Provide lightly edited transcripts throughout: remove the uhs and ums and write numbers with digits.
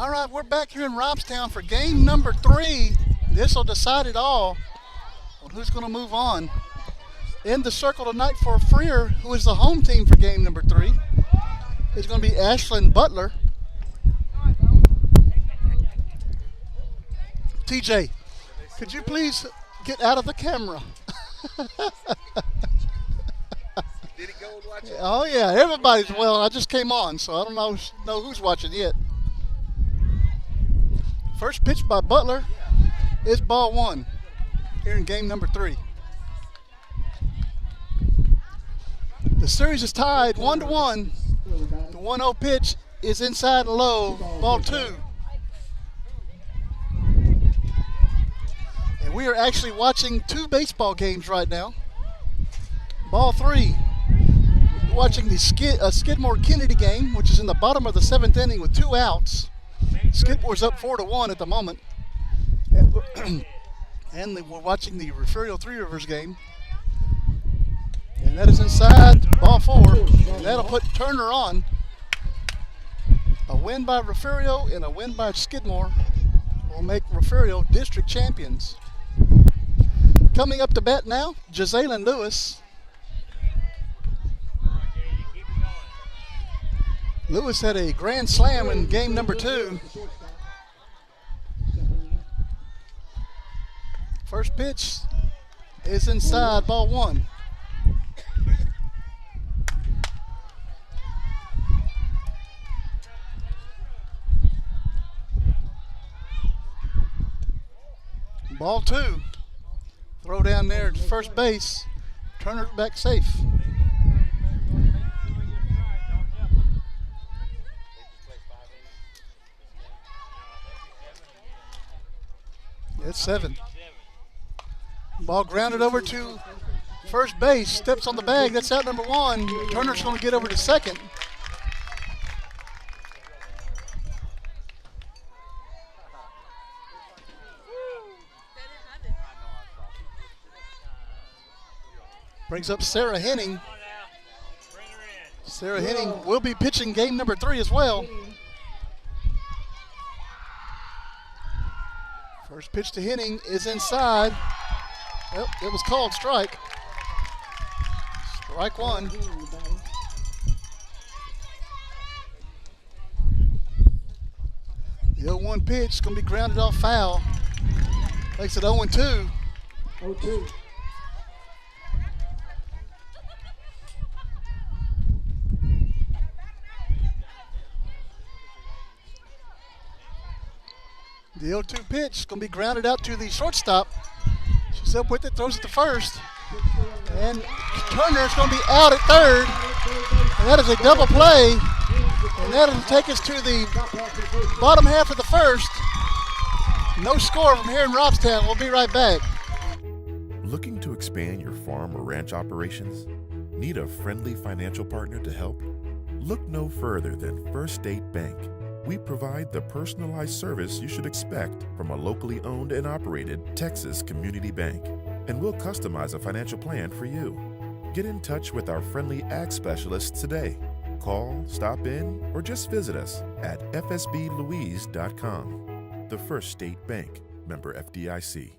All right, we're back here in Robstown for game number 3. This will decide it all on who's going to move on. In the circle tonight for Freer, who is the home team for game number 3, is going to be Ashlyn Butler. TJ, could you please get out of the camera? Did he go and watch it? Oh yeah, everybody's, well, I just came on, so I don't know who's watching yet. First pitch by Butler is ball 1 here in game number 3. The series is tied 1-1. The 1-0 pitch is inside and low, ball 2. And we are actually watching 2 baseball games right now. Ball 3. We're watching the Skidmore Kennedy game, which is in the bottom of the 7th inning with 2 outs. Skidmore's up 4-1 at the moment. And we're watching the Refugio Three Rivers game. And that is inside, ball 4. And that'll put Turner on. A win by Refugio and a win by Skidmore will make Refugio district champions. Coming up to bat now, Jazalyn Lewis. Lewis had a grand slam in game number 2. First pitch is inside, ball 1. Ball 2. Throw down there to first base. Turner back safe. It's 7. Ball grounded over to first base. Steps on the bag. That's out number 1. Turner's going to get over to second. Brings up Sarah Henning. Sarah Henning will be pitching game number 3 as well. First pitch to Henning is inside. Well, it was called strike. Strike 1. The 0-1 pitch is going to be grounded off foul. Makes it 0-2. 0-2. The 0-2 pitch is going to be grounded out to the shortstop. She's up with it, throws it to first. And Turner is going to be out at third. And that is a double play. And that'll take us to the bottom half of the first. No score from here in Robstown. We'll be right back. Looking to expand your farm or ranch operations? Need a friendly financial partner to help? Look no further than First State Bank. We provide the personalized service you should expect from a locally owned and operated Texas community bank. And we'll customize a financial plan for you. Get in touch with our friendly ag specialists today. Call, stop in, or just visit us at fsblouise.com. The First State Bank, member FDIC.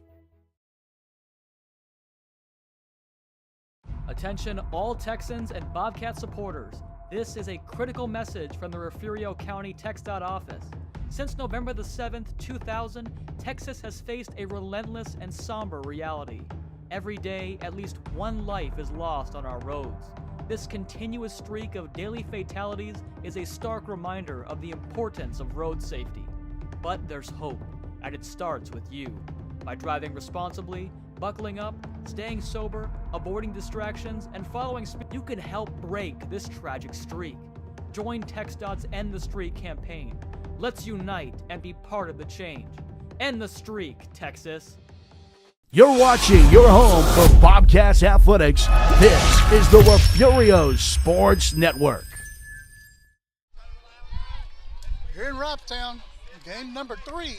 Attention all Texans and Bobcat supporters. This is a critical message from the Refugio County TxDOT office. Since November the 7th, 2000, Texas has faced a relentless and somber reality. Every day, at least 1 life is lost on our roads. This continuous streak of daily fatalities is a stark reminder of the importance of road safety. But there's hope, and it starts with you. By driving responsibly, buckling up, staying sober, avoiding distractions, and following you can help break this tragic streak. Join TxDOT's End the Streak campaign. Let's unite and be part of the change. End the streak, Texas. You're watching your home for Bobcats Athletics. This is the Refugio Sports Network. Here in Robstown, game number 3.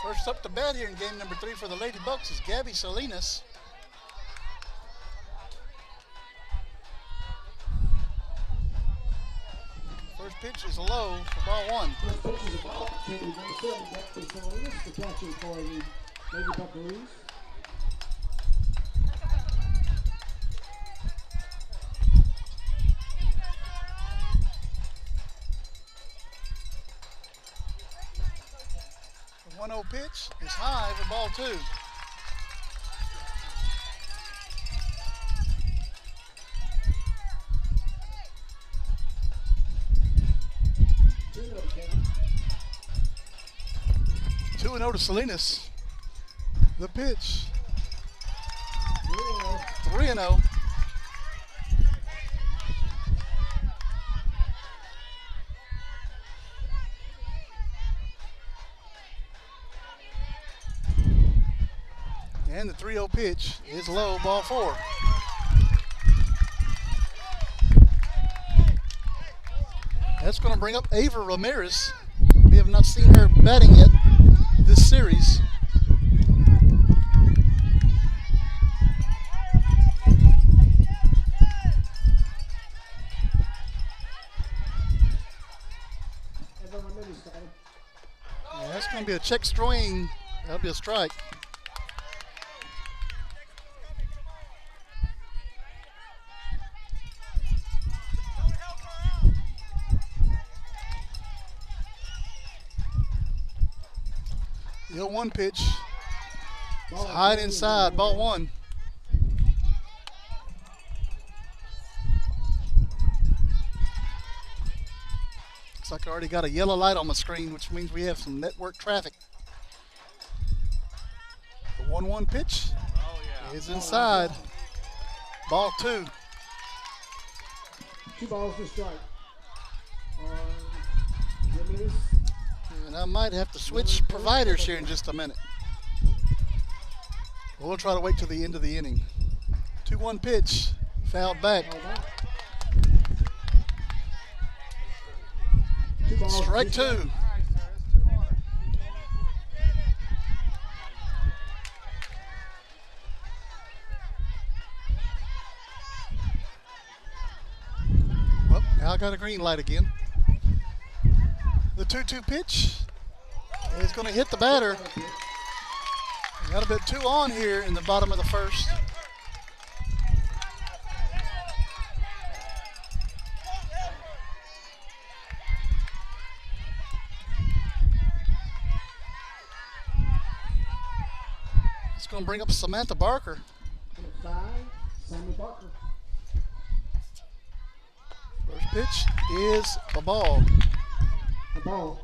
First up to bat here in game number 3 for the Lady Bucks is Gabby Salinas. pitch is low for ball one. First pitch is a ball to number 7, Dexter Salinas, the catcher for the Lady Buckaroos. The 1-0 pitch is high for ball two. Two and 0 to Salinas. The pitch. 3 and 0. And the 3-0 pitch is low, ball four. That's going to bring up Ava Ramirez. We have not seen her batting yet this series. Yeah, that's going to be a check swing. That'll be a strike. The 0-1 pitch is high inside, ball one. Looks like I already got a yellow light on my screen, which means we have some network traffic. The 1-1 pitch is inside, ball two. 2 balls to strike. Ramirez. And I might have to switch providers here in just a minute. We'll try to wait till the end of the inning. 2-1 pitch, fouled back. Strike two. Well, now I got a green light again. The 2-2 pitch is going to hit the batter. Got a bit 2 on here in the bottom of the first. It's going to bring up Samantha Barker. 5, Sammy Barker. First pitch is a ball. A ball.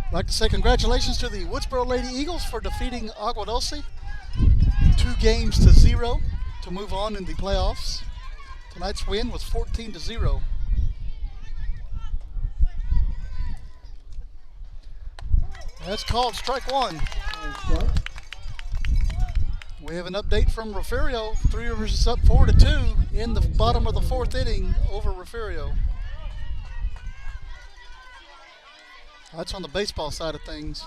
I'd like to say congratulations to the Woodsboro Lady Eagles for defeating Agua Dulce 2-0 to move on in the playoffs. Tonight's win was 14-0. That's called strike one. We have an update from Refugio. Three Rivers is up 4-2 in the bottom of the fourth inning over Refugio. That's on the baseball side of things.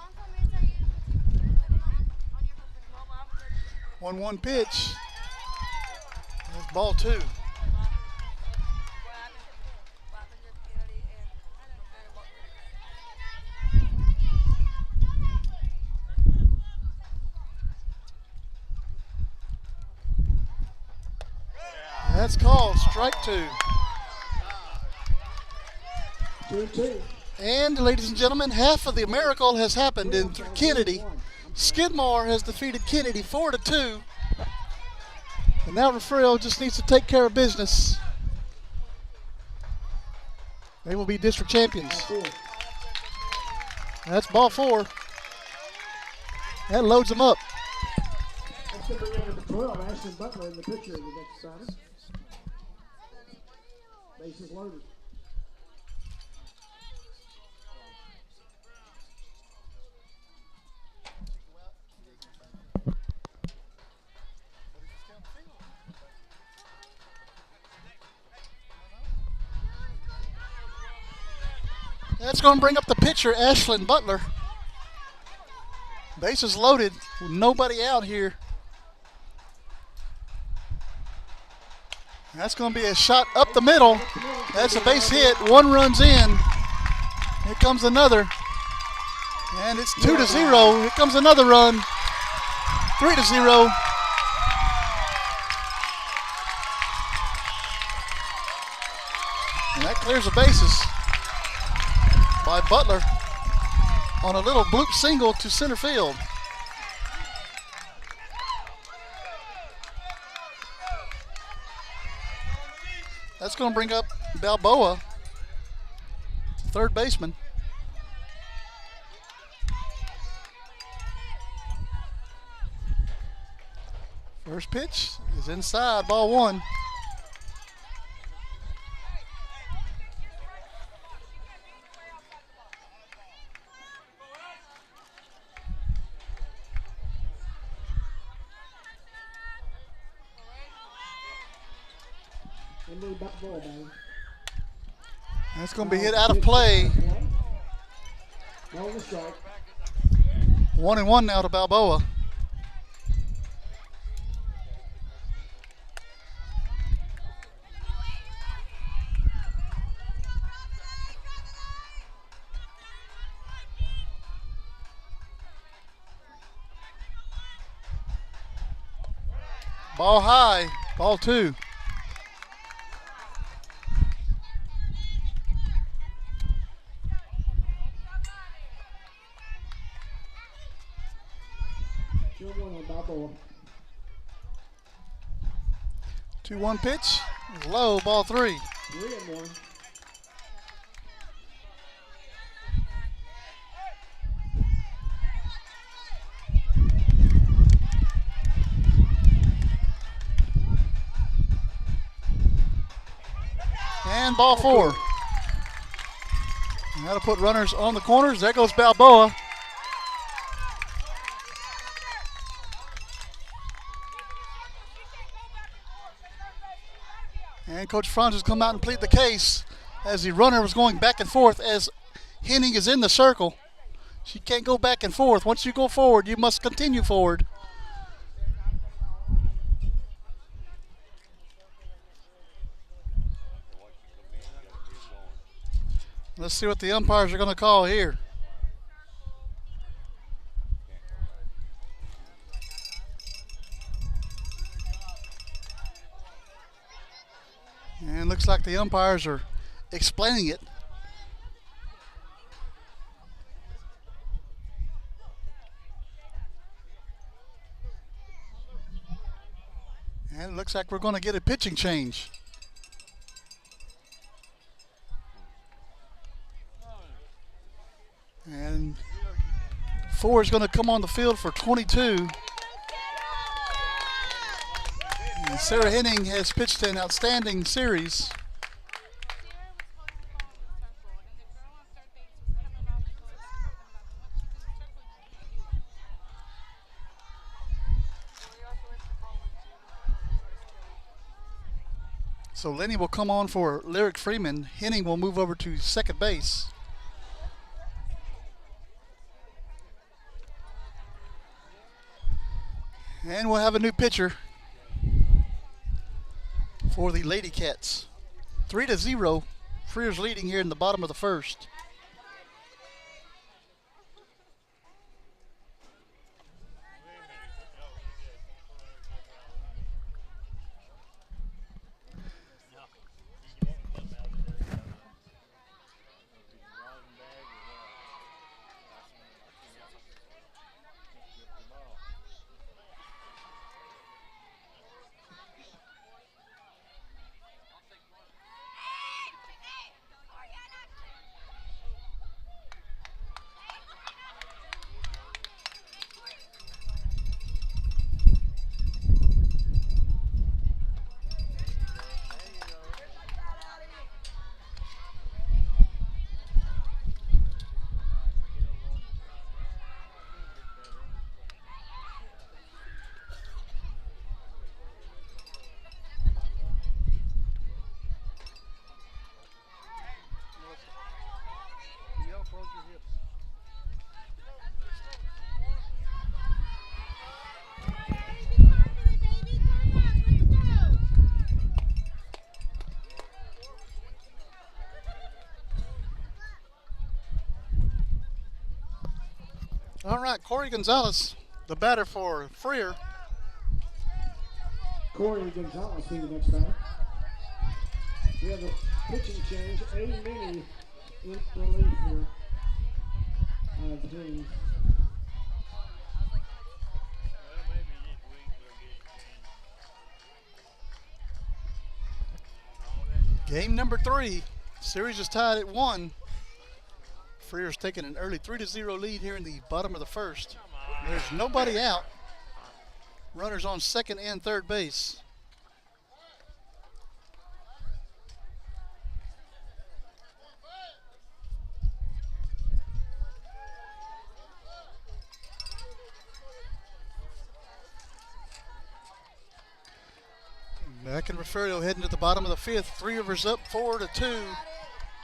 1-1 pitch. That's ball two. That's called strike two. 2-2. And, ladies and gentlemen, half of the miracle has happened in Kennedy. Skidmore has defeated Kennedy 4-2. And now Refugio just needs to take care of business. They will be district champions. That's ball four. That loads them up. That's going to bring over the 12, Ashton Butler in the picture of the next batter. Bases loaded. That's going to bring up the pitcher, Ashlyn Butler. Bases loaded with nobody out here. That's going to be a shot up the middle. That's a base hit. One run's in. Here comes another. And it's 2-0. Here comes another run. 3-0. And that clears the bases by Butler on a little bloop single to center field. That's going to bring up Balboa, third baseman. First pitch is inside, ball one. That's going to be hit out of play. 1-1 now to Balboa. Ball high, ball two. Balboa. 2-1 pitch, low, ball three. 3-1. And ball four. That'll put runners on the corners. There goes Balboa. And Coach Franz has come out and plead the case as the runner was going back and forth as Henning is in the circle. She can't go back and forth. Once you go forward, you must continue forward. Let's see what the umpires are going to call here. And looks like the umpires are explaining it. And it looks like we're going to get a pitching change. And 4 is going to come on the field for 22. And Sarah Henning has pitched an outstanding series. So Lenny will come on for Lyric Freeman. Henning will move over to second base. And we'll have a new pitcher for the Lady Cats. 3-0. Freer's leading here in the bottom of the first. All right, Corey Gonzalez, the batter for Freer. Corey Gonzalez being the next batter. We have a pitching change. A mini in relief for the Greens. Game number 3. Series is tied at 1. Freer's taking an early 3-0 lead here in the bottom of the first. There's nobody out. Runners on second and third base. Back in Refugio, heading to the bottom of the 5th. Three Rivers up 4-2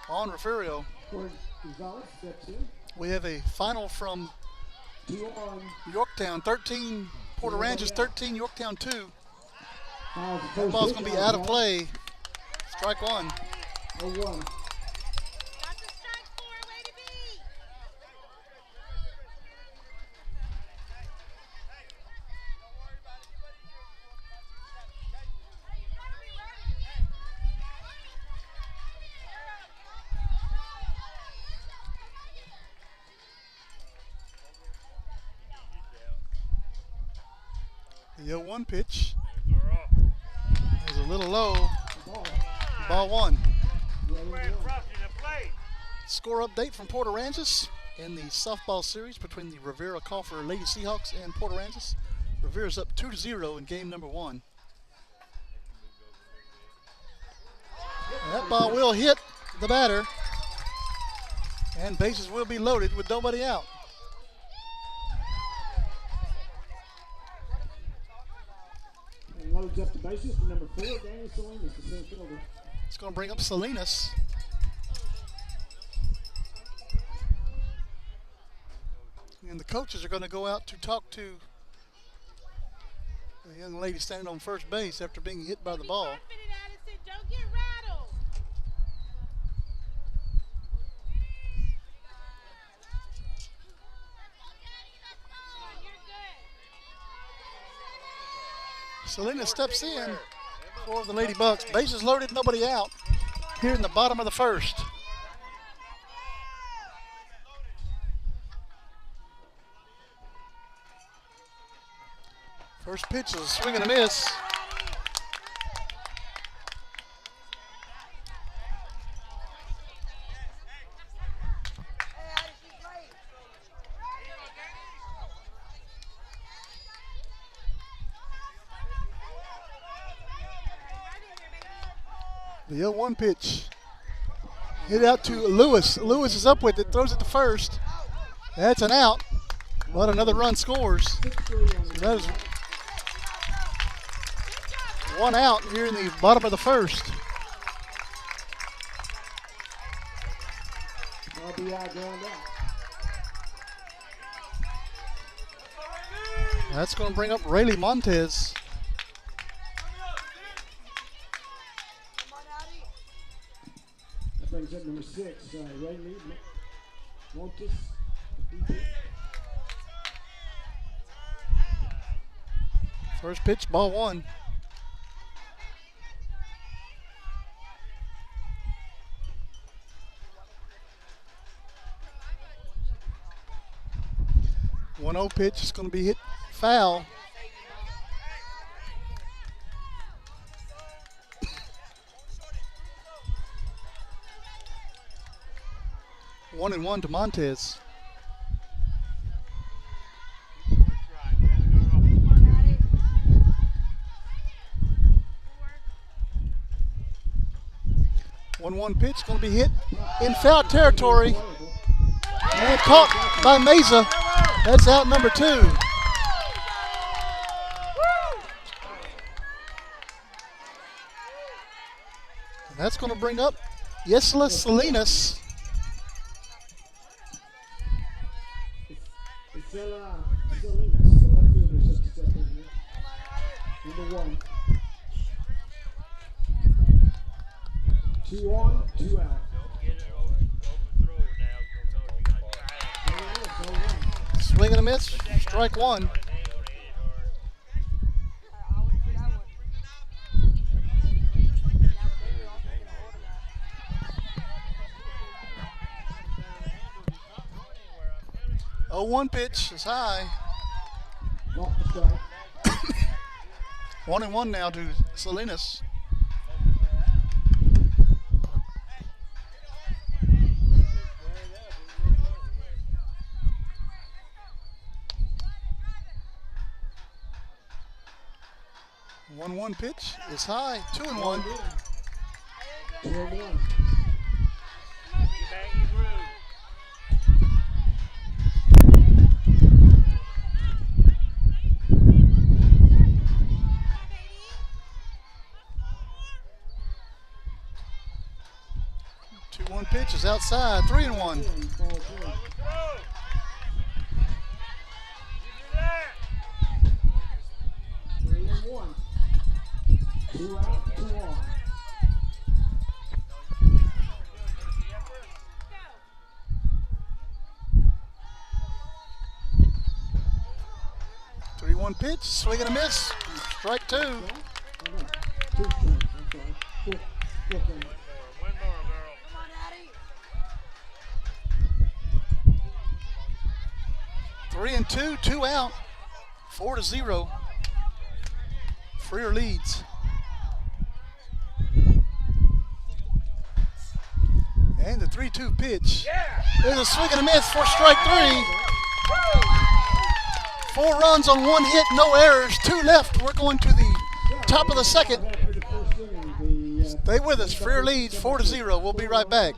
on Refugio. Corey Gonzalez steps in. We have a final from 2-on. Yorktown, 13 Port Aransas, 13 Yorktown 2. That That ball's going to be out of play. Strike one. 0-1. The 0-1 pitch is a little low. Ball one. Score update from Port Aransas in the softball series between the Rivera Coffer Lady Seahawks and Port Aransas. Rivera's up 2-0 in game number 1. That ball will hit the batter, and bases will be loaded with nobody out. And loads up the bases for number 4, Daniel Salinas, the center fielder. It's going to bring up Salinas. And the coaches are going to go out to talk to the young lady standing on first base after being hit by the ball. Don't get rattled. Salinas steps in for the Lady Bucks. Bases loaded, nobody out here in the bottom of the first. First pitch is a swing and a miss. The 0-1 pitch hit out to Lewis. Lewis is up with it, throws it to first. That's an out, but another run scores. So that is one out here in the bottom of the first. That's going to bring up Rayleigh Montez. That brings up number 6, Rayleigh Montez. First pitch, ball one. One 0 pitch is going to be hit foul. One and one to Montez. One pitch going to be hit in foul territory and caught by Mesa. That's out number 2. And that's going to bring up Yesla Salinas. Salinas, the left fielder, just to step in here. Number 1. 2 on, 2 out. swing and a miss, strike one. Oh, 1 pitch is high. Off the strike. 1-1 now to Salinas. One pitch is high. 2-1. 2-1. One pitch is outside. 3-1. 3-1. 2 out, 2 on. Three one pitch, swing and a miss. Strike 2. 2 strikes, I'm sorry. Four strikes. 3-2, 2 out. 4-0. Freer leads. And the 3-2 pitch. There's a swing and a miss for strike 3. 4 runs on 1 hit, no errors, 2 left. We're going to the top of the second. Stay with us. Freer leads 4-0. We'll be right back.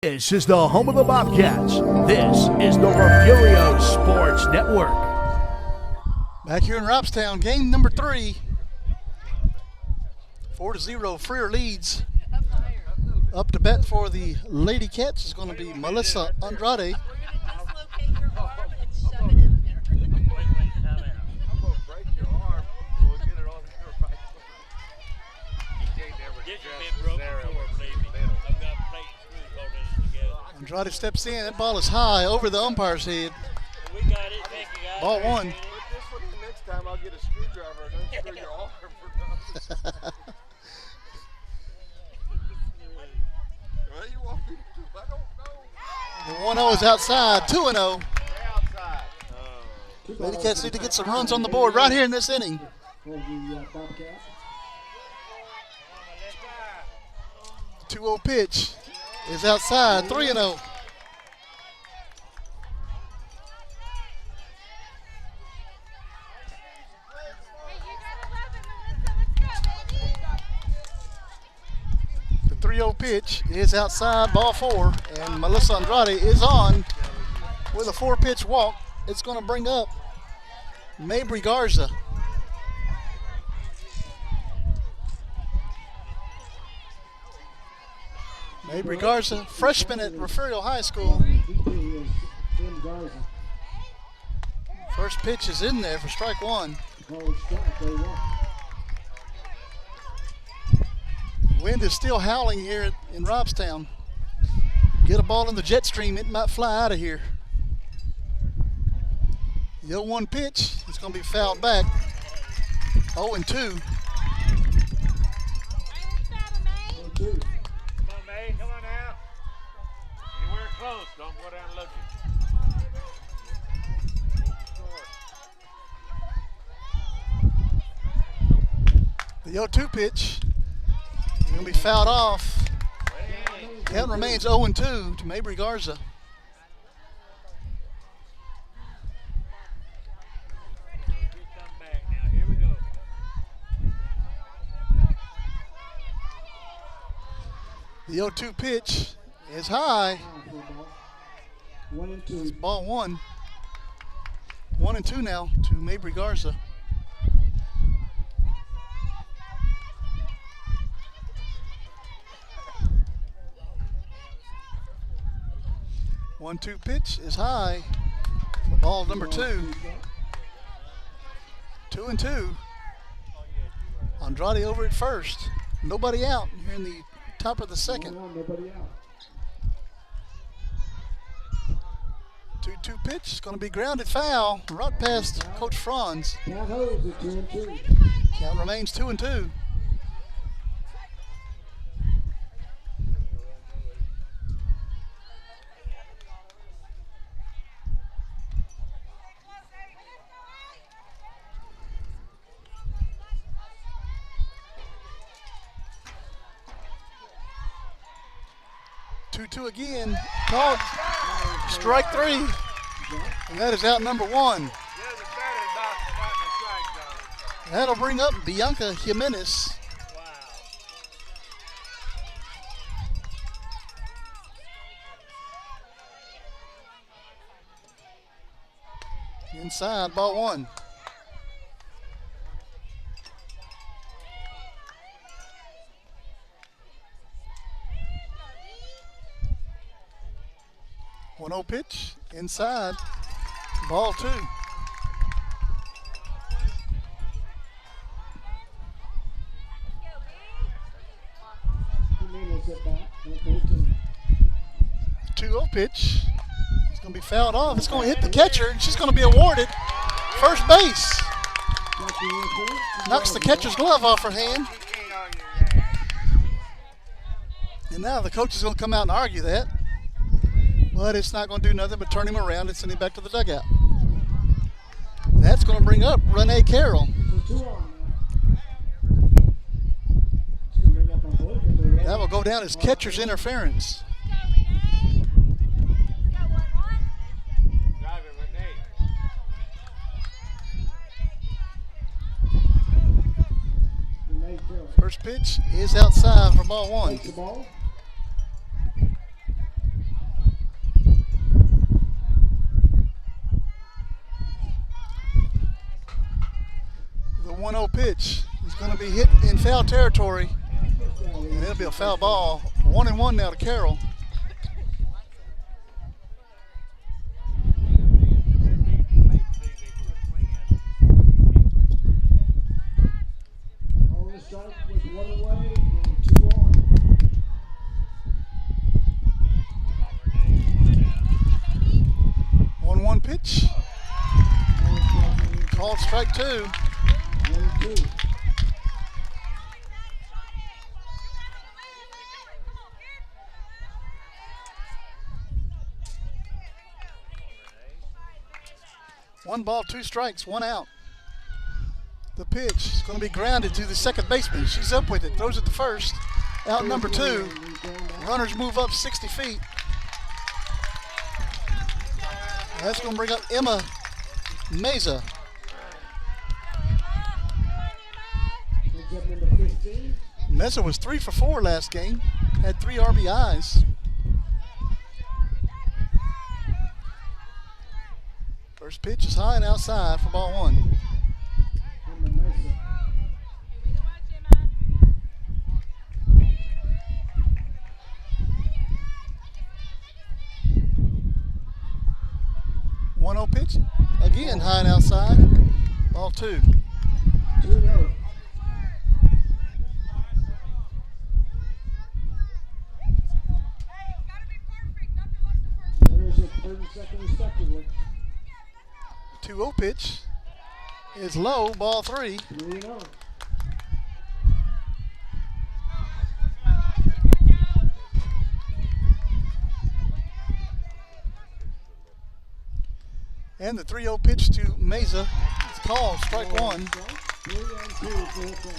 This is the home of the Bobcats. This is the Refugio Sports Network. Back here in Robstown, game number 3. 4-0, Freer leads. Up to bat for the Lady Cats is going to be Melissa Andrade. Andrade steps in. That ball is high over the umpire's head. We got it. Thank you, guys. Ball 1. This one next time I'll get a screwdriver and unscrew your arm for nothing. What do you want me to do? I don't know. The 1-0 is outside. 2-0. Outside. Lady Cats need to get some runs on the board right here in this inning. For the Bobcats. 2-0 pitch is outside. 3-0. The 3-0 pitch is outside, ball 4, and Melissa Andrade is on with a 4-pitch walk. It's going to bring up Mabry Garza. Mabry Garza, freshman at Refugio High School. VP is Tim Garza. First pitch is in there for strike 1. Called strike, 0-1. Wind is still howling here in Robstown. Get a ball in the jet stream, it might fly out of here. The 0-1 pitch is going to be fouled back. 0-2. 0-2. Come on, May. Come on now. Anywhere close. Don't go down looking. The 0-2 pitch is going to be fouled off. Count remains 0-2 to Mabry Garza. The 0-2 pitch is high. Foul for a ball. 1-2. It's ball one. 1-2 now to Mabry Garza. One-two pitch is high for ball number 2. 2-2. Andrade over at first. Nobody out here in the top of the second. 1-1, nobody out. 2-2 pitch is going to be grounded foul right past Coach Franz. Count holds at 2-2. Count remains 2-2. Two again, called strike 3, and that is out number 1. That'll bring up Bianca Jimenez. Inside, ball 1. One-oh pitch inside, ball 2. Jimenez at bat, 1-13. 2-0 pitch. It's going to be fouled off. It's going to hit the catcher, and she's going to be awarded first base. Knocks the catcher's glove off her hand. And now the coach is going to come out and argue that. But it's not going to do nothing but turn him around and send him back to the dugout. That's going to bring up Renee Carroll. That will go down as catcher's interference. First pitch is outside for ball 1. The 1-0 pitch is going to be hit in foul territory, and it'll be a foul ball. 1-1 now to Carroll. On the strike with 1 away and 2 on. One pitch. Called strike 2. 1-2. One ball, 2 strikes, 1 out. The pitch is going to be grounded to the second baseman. She's up with it, throws it to first. Out number 2. Runners move up 60 feet. That's going to bring up Emma Meza. Meza was 3 for 4 last game. Had 3 RBIs. First pitch is high and outside for ball 1. Pitch again, high and outside. Ball 2. 2-0. There's a 3rd and 2nd respectively. 2-0 pitch is low. Ball 3. 3-0. And the 3-0 pitch to Meza. It's called strike 1. 3-2 for the count.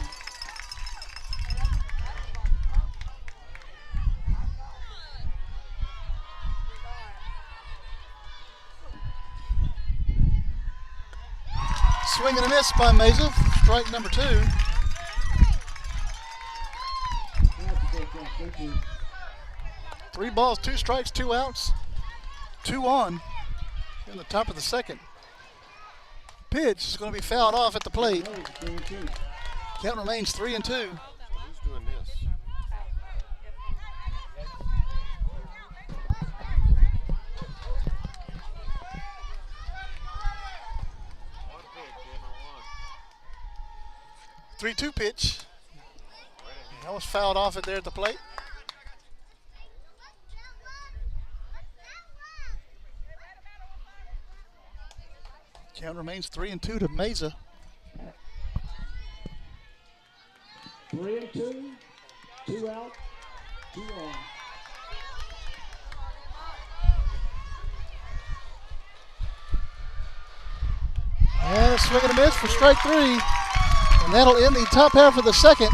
Swing and a miss by Meza. Strike number 2. That's a good count. 3-2. 3 balls, 2 strikes, 2 outs, 2 on in the top of the second. Pitch is going to be fouled off at the plate. Count remains 3-2. Who's doing this? One pitch, in on 1. 3-2 pitch. That was fouled off at there at the plate. Count remains 3-2 to Mesa. 3-2, 2 out, 2 on. And a swing and a miss for strike 3. And that'll end the top half of the second.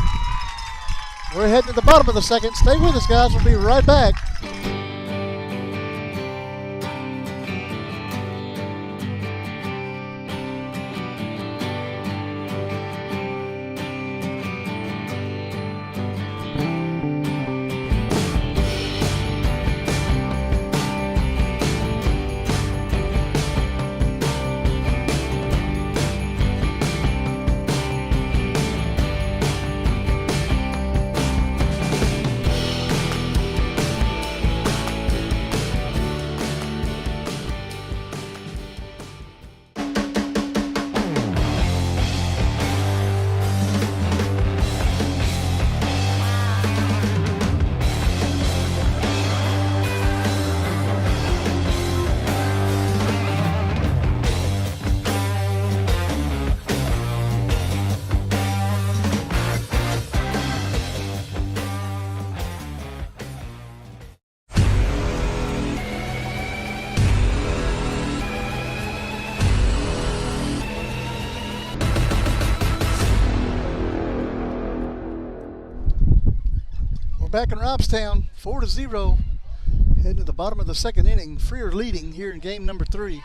We're heading to the bottom of the second. Stay with us, guys. We'll be right back. Back in Robstown, 4-0. Heading to the bottom of the second inning. Freer leading here in game number 3.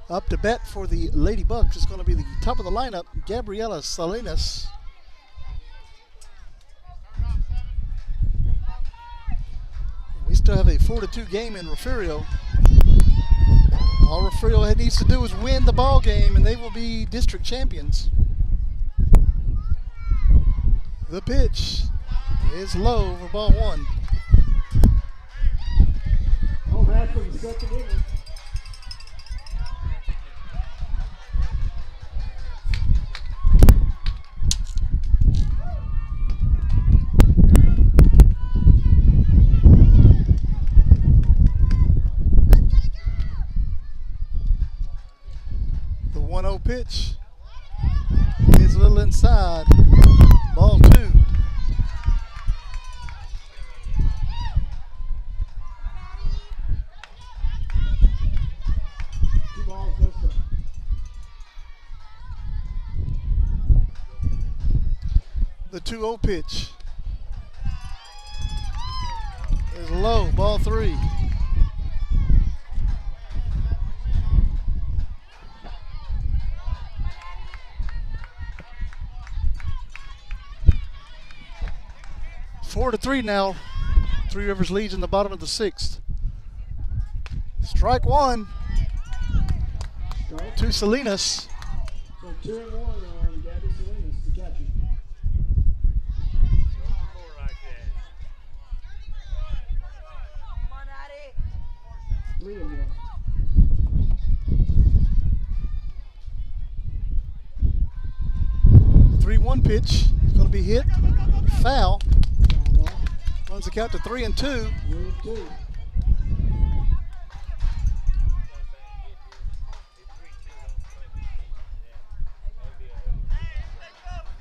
Up to bat for the Lady Bucks is going to be the top of the lineup, Gabriela Salinas. We still have a 4-2 game in Refugio. All Refugio needs to do is win the ball game, and they will be district champions. The pitch is low for ball 1. Oh, back for the second inning. The 1-0 pitch is a little inside. Ball 2. 2 balls, no strikes. The 2-0 pitch is low. Ball 3. Four to 3 now. Three Rivers leads in the bottom of the 6th. Strike 1 Strike. to Salinas. So 2-1 on Gabby Salinas, the catcher. Score like that. 3-1. 3-1 pitch is going to be hit. Foul. Foul off. Runs the count to 3-2. 3-2.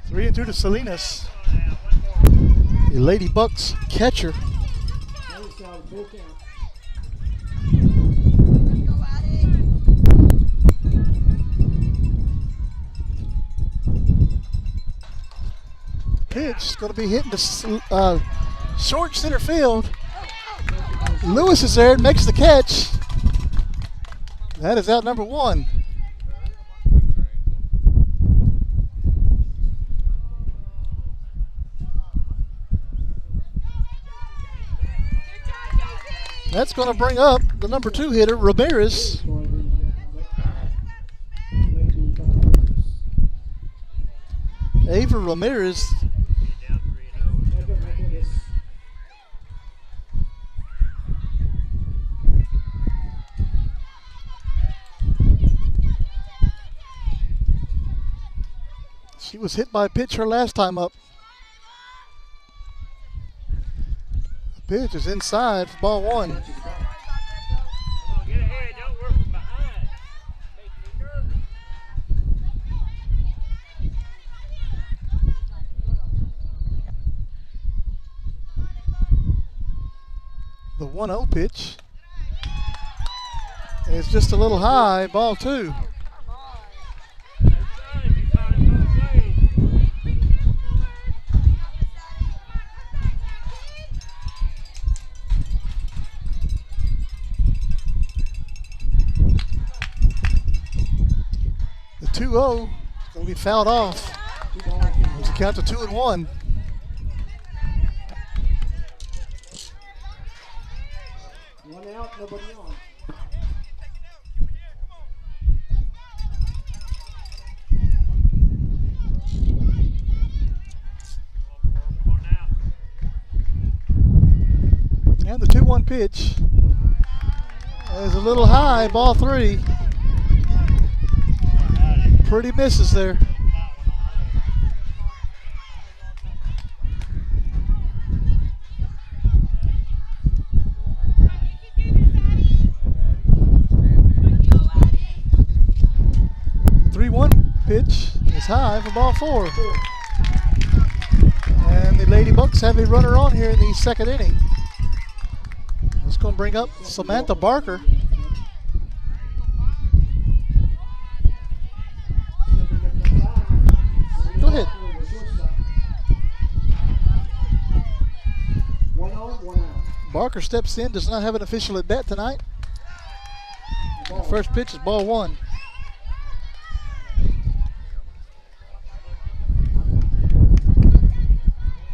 3-2 to Salinas. The Lady Bucks catcher. Other side, full count. Pitch is going to be hitting to short center field. Lewis is there and makes the catch. That is out number 1. That's going to bring up the number 2 hitter, Ramirez. For the Lady Buccaneers. Ava Ramirez. Evan Ramirez. She was hit by a pitch her last time up. The pitch is inside for ball 1. Come on, get ahead. Don't work from behind. Making me nervous. The 1-0 pitch is just a little high, ball 2. The 2-0 is going to be fouled off. There's a count to 2-1. One out, nobody on. And the 2-1 pitch is a little high, ball 3. Pretty misses there. The 3-1 pitch is high for ball 4. And the Lady Bucks have a runner on here in the 2nd inning. It's going to bring up Samantha Barker. Go ahead. 1 on, 1 out. Barker steps in, does not have an official at bat tonight. The first pitch is ball 1.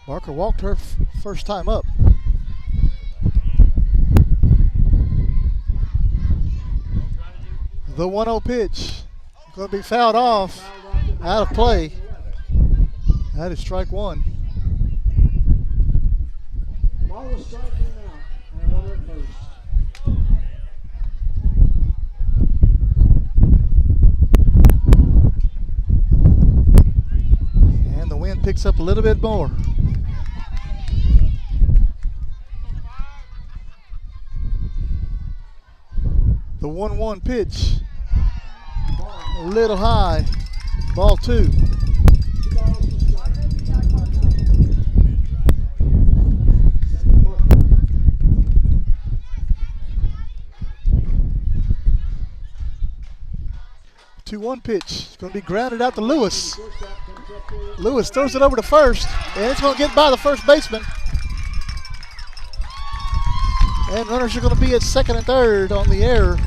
Barker walked her first time up. The 1-0 pitch going to be fouled off, out of play. That is strike 1. Ball was striking out. And a runner at first. And the wind picks up a little bit more. The 1-1 pitch, a little high, ball 2. 2 balls to strike. The 2-1 pitch. It's going to be grounded out to Lewis. Lewis throws it over to first, and it's going to get by the first baseman. And runners are going to be at 2nd and 3rd on the error.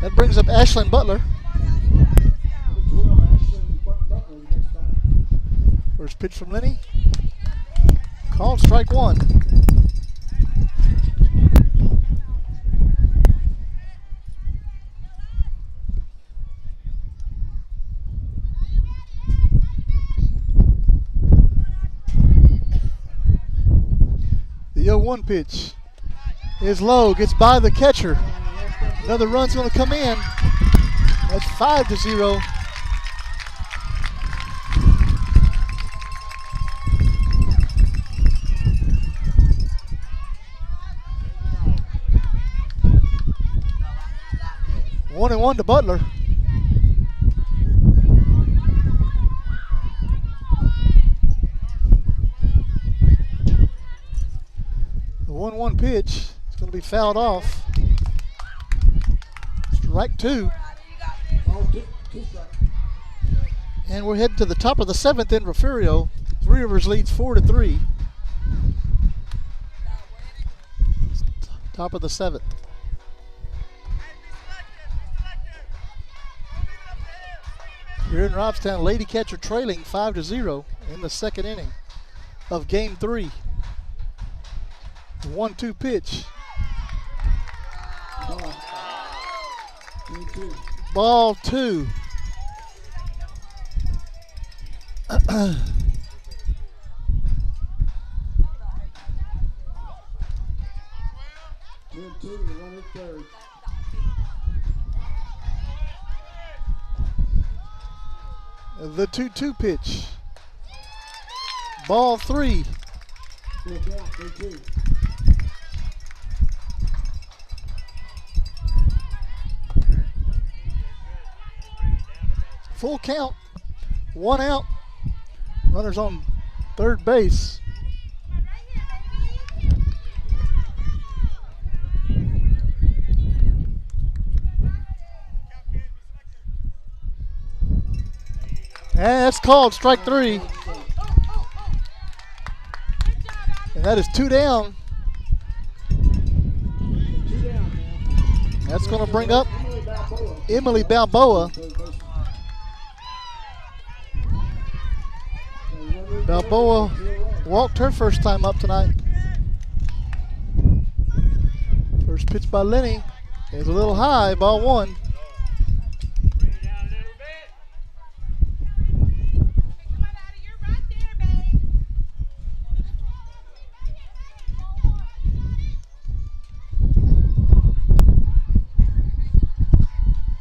That brings up Ashlyn Butler. First pitch from Lenny. Called strike 1. The 0-1 pitch is low, gets by the catcher. Another run's going to come in. That's 5-0. One and 1 to Butler. The 1-1 pitch is going to be fouled off. Strike 2. And we're heading to the top of the 7th in Refugio. Three Rivers leads 4-3. Top of the 7th. Here in Robstown, Lady Catcher trailing 5-0 in the second inning of game 3. 1-2 pitch. Ball 2. The 2-2 pitch. Ball 3. Full count. 1 out. Runners on third base. And that's called strike 3. And that is 2 down. That's going to bring up Emily Balboa. Balboa walked her first time up tonight. First pitch by Lenny is a little high, ball 1.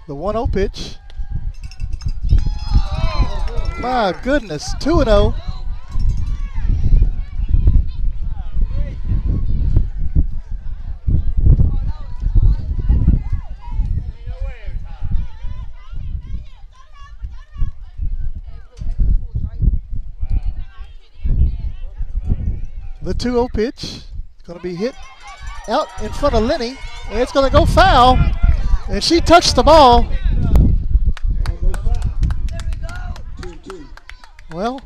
The 1-0 pitch. My goodness, 2-0. The 2-0 pitch is going to be hit out in front of Lenny, and it's going to go foul. And she touched the ball. Well,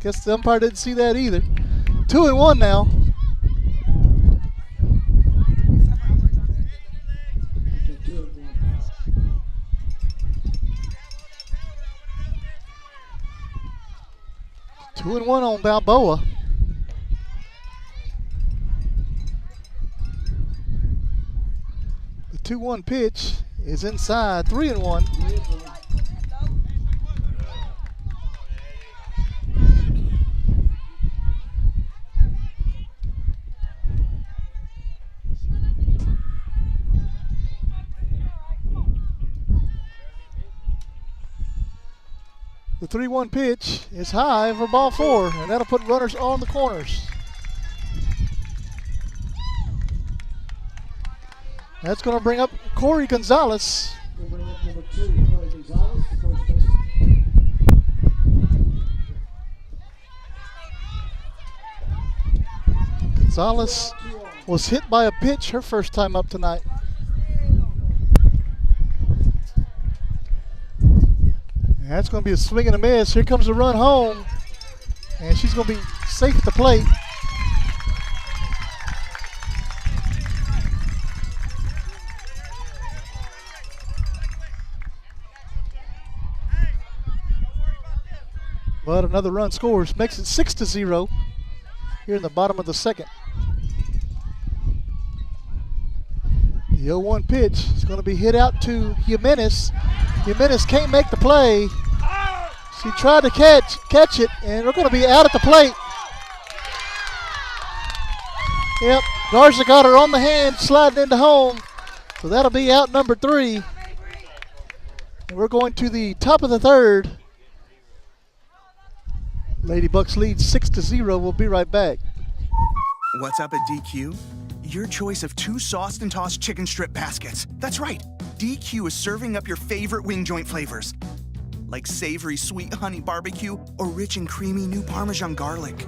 guess the umpire didn't see that either. 2-1 now. Two and one on Balboa. The 2-1 pitch is inside. 3-1. The 3-1 pitch is high for ball 4, and that'll put runners on the corners. That's going to bring up Corey Gonzalez. Gonzalez was hit by a pitch her first time up tonight. That's going to be a swing and a miss. Here comes a run home, and she's going to be safe at the plate. But another run scores, makes it 6-0 here in the bottom of the second. The 0-1 pitch is going to be hit out to Jimenez. Jimenez can't make the play. She tried to catch it, and we're going to be out at the plate. Yep, Garza got her on the hand, sliding into home. So that'll be out number 3. And we're going to the top of the third. Lady Bucks lead 6-0. We'll be right back. What's up at DQ? Your choice of 2 sauced and tossed chicken strip baskets. That's right. DQ is serving up your favorite wing joint flavors, like savory sweet honey barbecue or rich and creamy new Parmesan garlic.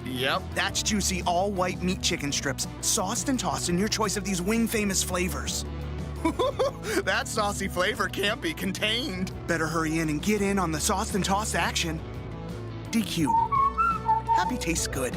Yep, that's juicy all white meat chicken strips, sauced and tossed in your choice of these wing famous flavors. That saucy flavor can't be contained. Better hurry in and get in on the sauced and tossed action. DQ. Happy tastes good.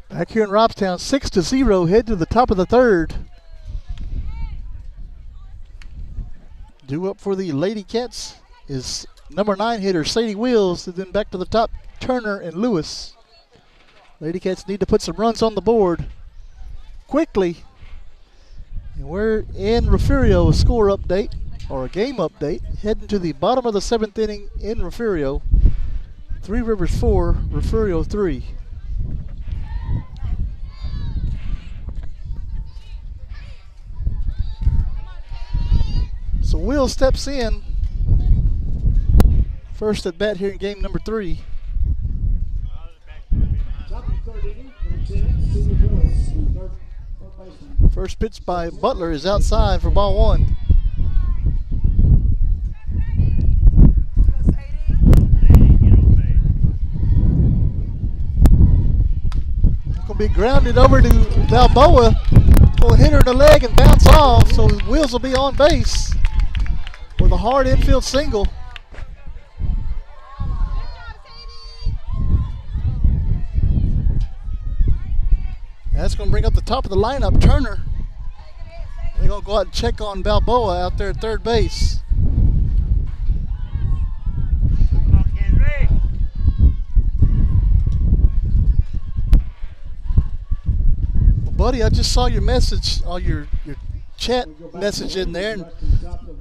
Back here in Robstown, 6-0, head to the top of the third. Due up for the Lady Cats is number 9 hitter Sadie Wills, and then back to the top, Turner and Lewis. Lady Cats need to put some runs on the board quickly. And we're in Refugio, a score update, or a game update, heading to the bottom of the 7th inning in Refugio. Three Rivers 4, Refugio 3. So Will steps in. First at bat here in game number 3. Top of the third inning, number 10, Cindy Willis, third baseman. First pitch by Butler is outside for ball 1. It's going to be grounded over to Balboa. Going to hit her in the leg and bounce off, so Wills will be on base with a hard infield single. That's going to bring up the top of the lineup, Turner. They're going to go out and check on Balboa out there at third base. Well, buddy, I just saw your message, your chat message in there, and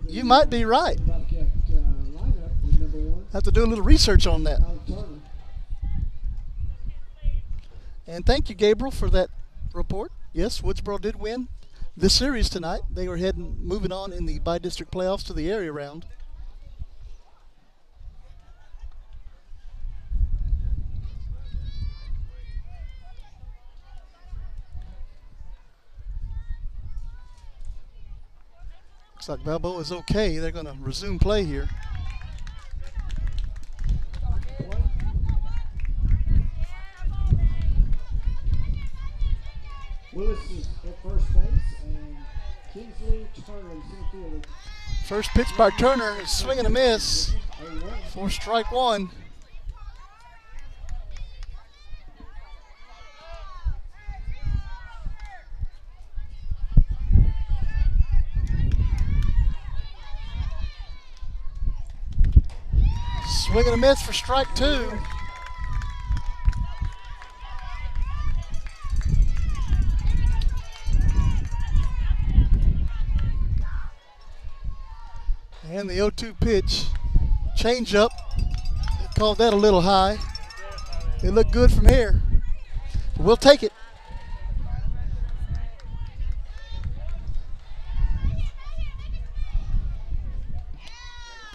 you might be right. Have to do a little research on that. And thank you, Gabriel, for that report. Yes, Woodsboro did win this series tonight. They were moving on in the by-district playoffs to the area round. Looks like Balboa is okay. They're going to resume play here. Willis is at first base, and Kingsley Turner in center field. First pitch by Turner is swing and a miss for strike 1. Swing and a miss for strike 2. And the 0-2 pitch, change up. They called that a little high. It looked good from here. We'll take it.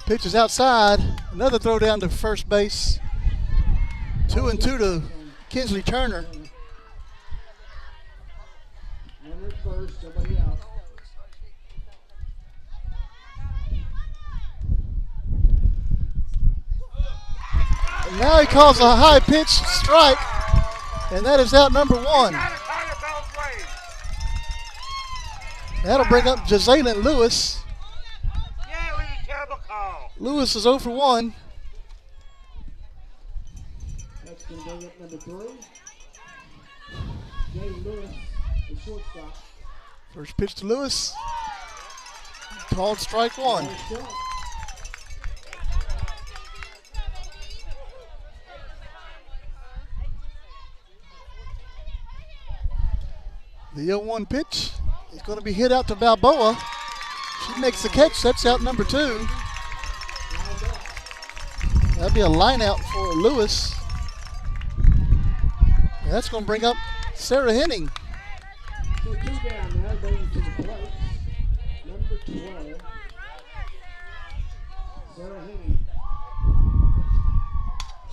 Pitch is outside. Another throw down to first base. 2-2 to Kinsley Turner. Runner at first, somebody out. And now he calls a high pitch strike, and that is out number 1. That'll bring up Jazalyn Lewis. Yeah, it was a terrible call. Lewis is 0 for 1. That's going to bring up number 3. Jay Lewis, the shortstop. First pitch to Lewis. Called strike 1. The 0-1 pitch is going to be hit out to Balboa. She makes the catch. That's out number 2. That'd be a line out for Lewis. And that's going to bring up Sarah Henning. So 2 down now, going to the plate. Number 12. Sarah Henning.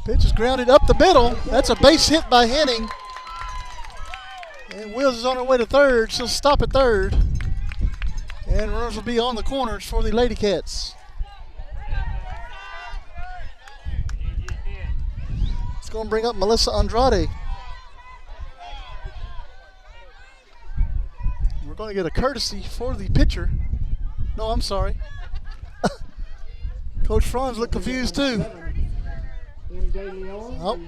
Pitch is grounded up the middle. That's a base hit by Henning. And Wills is on her way to third. She'll stop at third. And runners will be on the corners for the Lady Cats. It's going to bring up Melissa Andrade. We're going to get a courtesy for the pitcher. No, I'm sorry. Coach Franz looked confused too. Oh,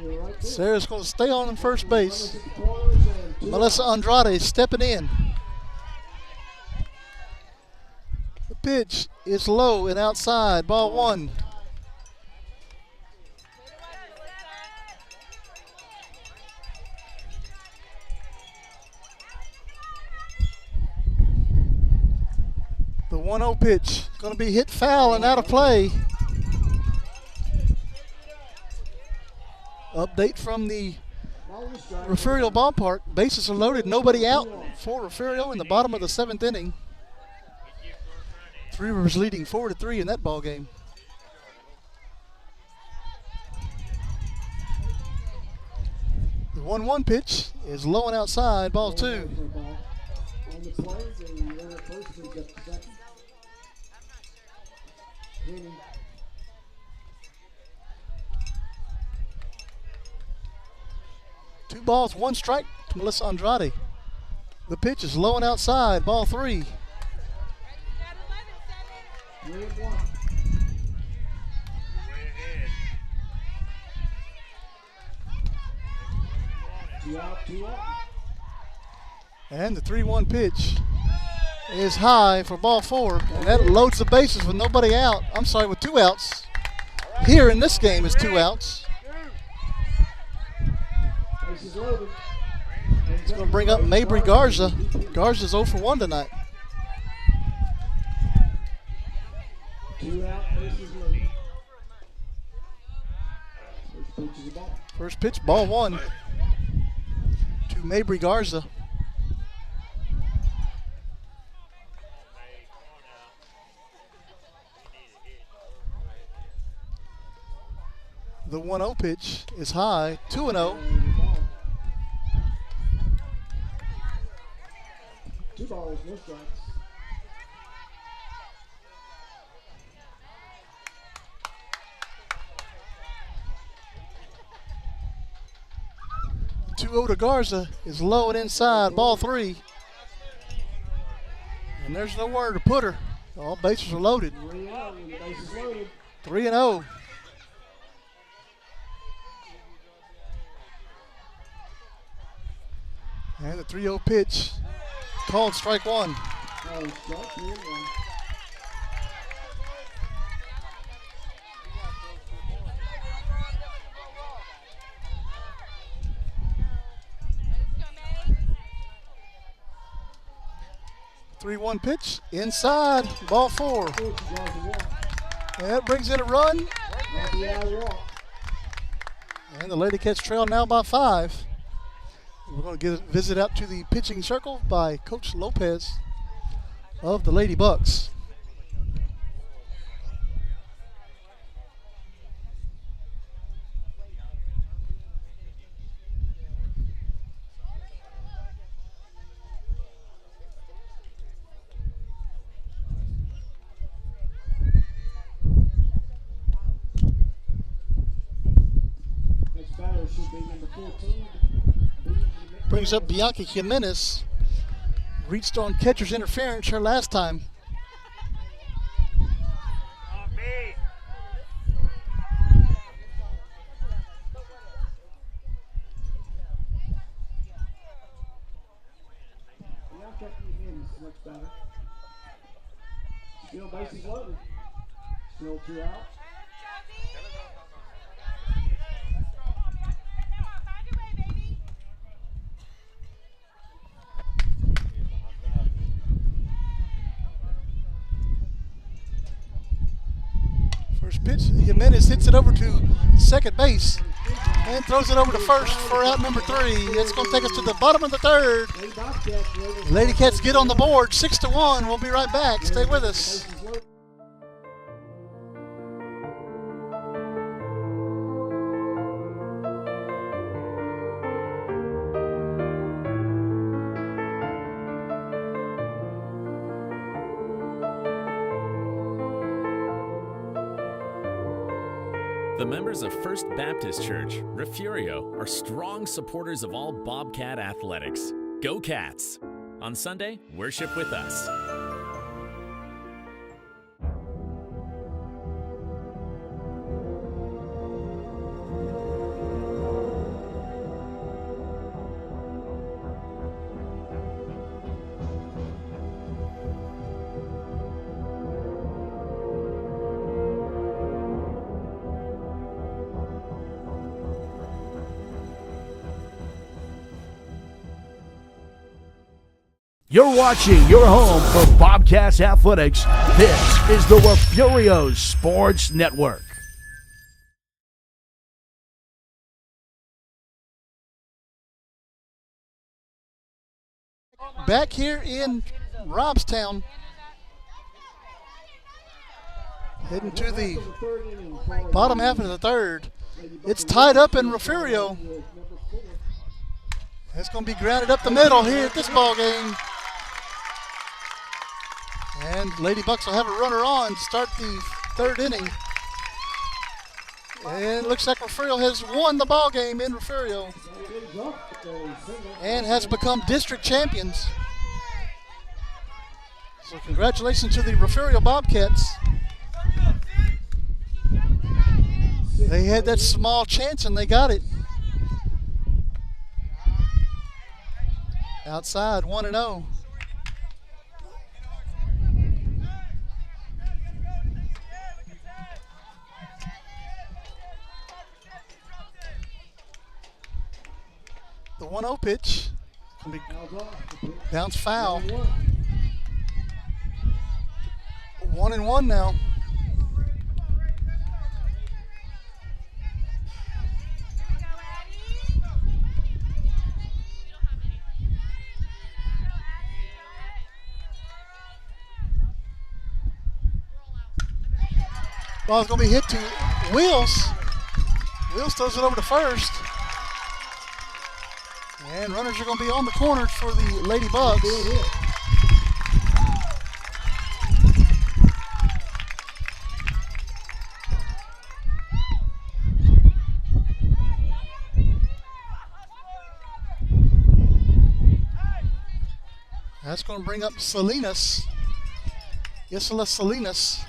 Sarah's going to stay on first base. Melissa Andrade stepping in. The pitch is low and outside. Ball one. The 1-0 pitch is going to be hit foul and out of play. Update from the Refugio ballpark. Bases are loaded. Nobody out for Refugio in the bottom of the 7th inning. Three Rivers leading 4-3 in that ball game. The 1-1 pitch is low and outside. Ball two. Two balls, one strike to Melissa Andrade. The pitch is low and outside. Ball three. And the 3-1 pitch is high for ball four. And that loads the bases with nobody out. I'm sorry, with two outs. Here in this game is two outs. It's going to bring up Mabry Garza. Garza's 0 for 1 tonight. First pitch, ball one to Mabry Garza. The 1-0 pitch is high, 2-0. 2 balls, no strikes. The 2-0 to Garza is low and inside, ball three. And there's nowhere to put her. All bases are loaded. 3-0. And the 3-0 pitch called strike one. Three-one pitch inside, ball four. And that brings in a run. And the Lady Cats trail now by 5. We're going to get a visit out to the pitching circle by Coach Lopez of the Lady Bucks. Next batter should be number 14. Brings up Bianca Jimenez. Reached on catcher's interference her last time. Bianca Jimenez, next batter. Still bases loaded. Still 2 out. First pitch, Jimenez hits it over to second base and throws it over to first for out number 3. It's going to take us to the bottom of the third. Lady Cats get on the board, 6-1. We'll be right back. Stay with us. The members of First Baptist Church, Refugio, are strong supporters of all Bobcat athletics. Go Cats! On Sunday, worship with us. You're watching your home for Bobcats Athletics. This is the Refugio Sports Network. Back here in Robstown, heading to the bottom half of the third. It's tied up in Refugio. It's going to be grounded up the middle here at this ball game. And Lady Bucks will have a runner on to start the third inning. And it looks like Refugio has won the ball game in Refugio and has become district champions. So congratulations to the Refugio Bobcats. They had that small chance and they got it. Outside, 1-0. The 1-0 pitch. Gonna be bounce foul. 1-1 now. Ball's going to be hit to Wills. Wills throws it over to first. And runners are going to be on the corner for the Lady Bucks. That's going to bring up Salinas. Isla Salinas.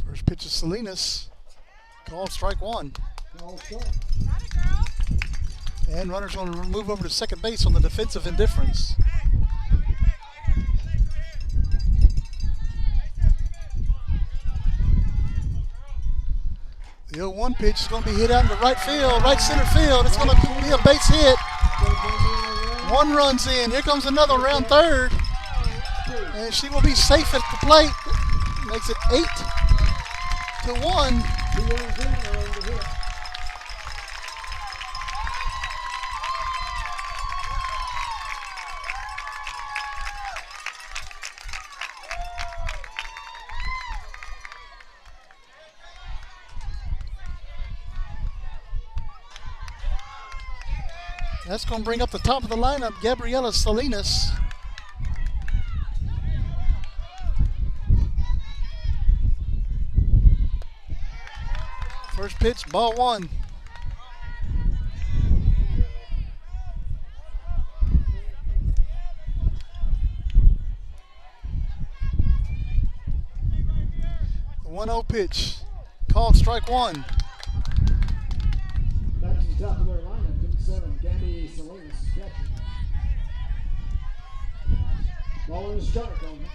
First pitch of Salinas. Called strike one. And runners going to move over to second base on the defensive indifference. The 0-1 pitch is going to be hit out into right field, right center field. It's going to be a base hit. One runs in. Here comes another round third. And she will be safe at the plate. Makes it 8-1. That's going to bring up the top of the lineup, Gabriela Salinas. First pitch, ball one. The 1-0 pitch, called strike one. Back to the top of their lineup, 57, Gabby Salinas, catcher. Ball in the strike on him.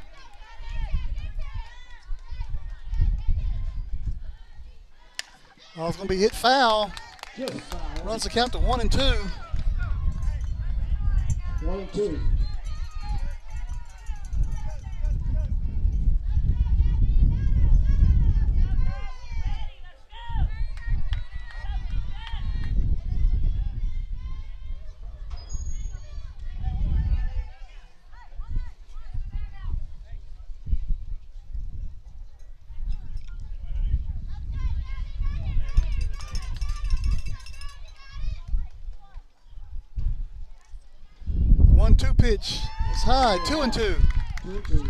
Ball's going to be hit foul. Just foul. Runs the count to 1-2. 1-2. Pitch is high, 2-2. 2-2.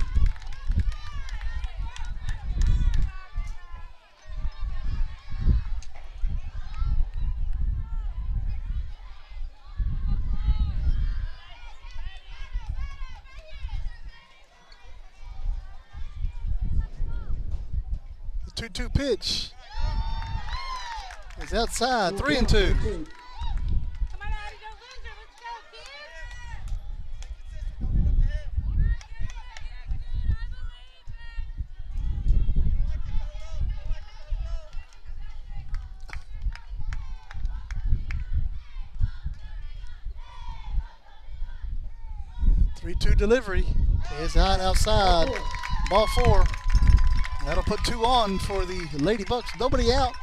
The 2-2 pitch is outside. 3-2. Come on, Addie, don't lose her. Let's go, kids. 3-2 delivery is out outside. Ball 4. That'll put 2 on for the Lady Bucks. Nobody out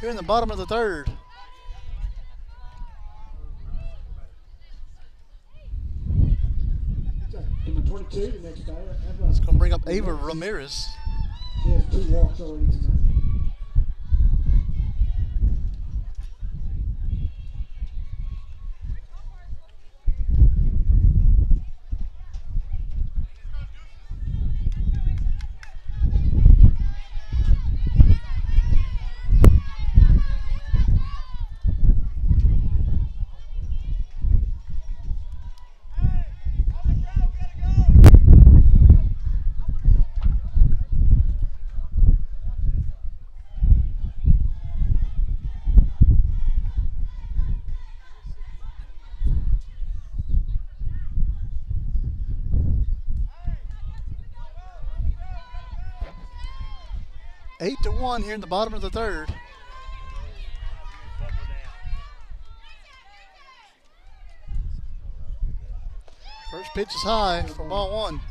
here in the bottom of the 3rd. Number 22, the next batter. It's going to bring up Ava Ramirez. She has 2 walks already tonight. Eight to 1 here in the bottom of the 3rd. First pitch is high for ball 1.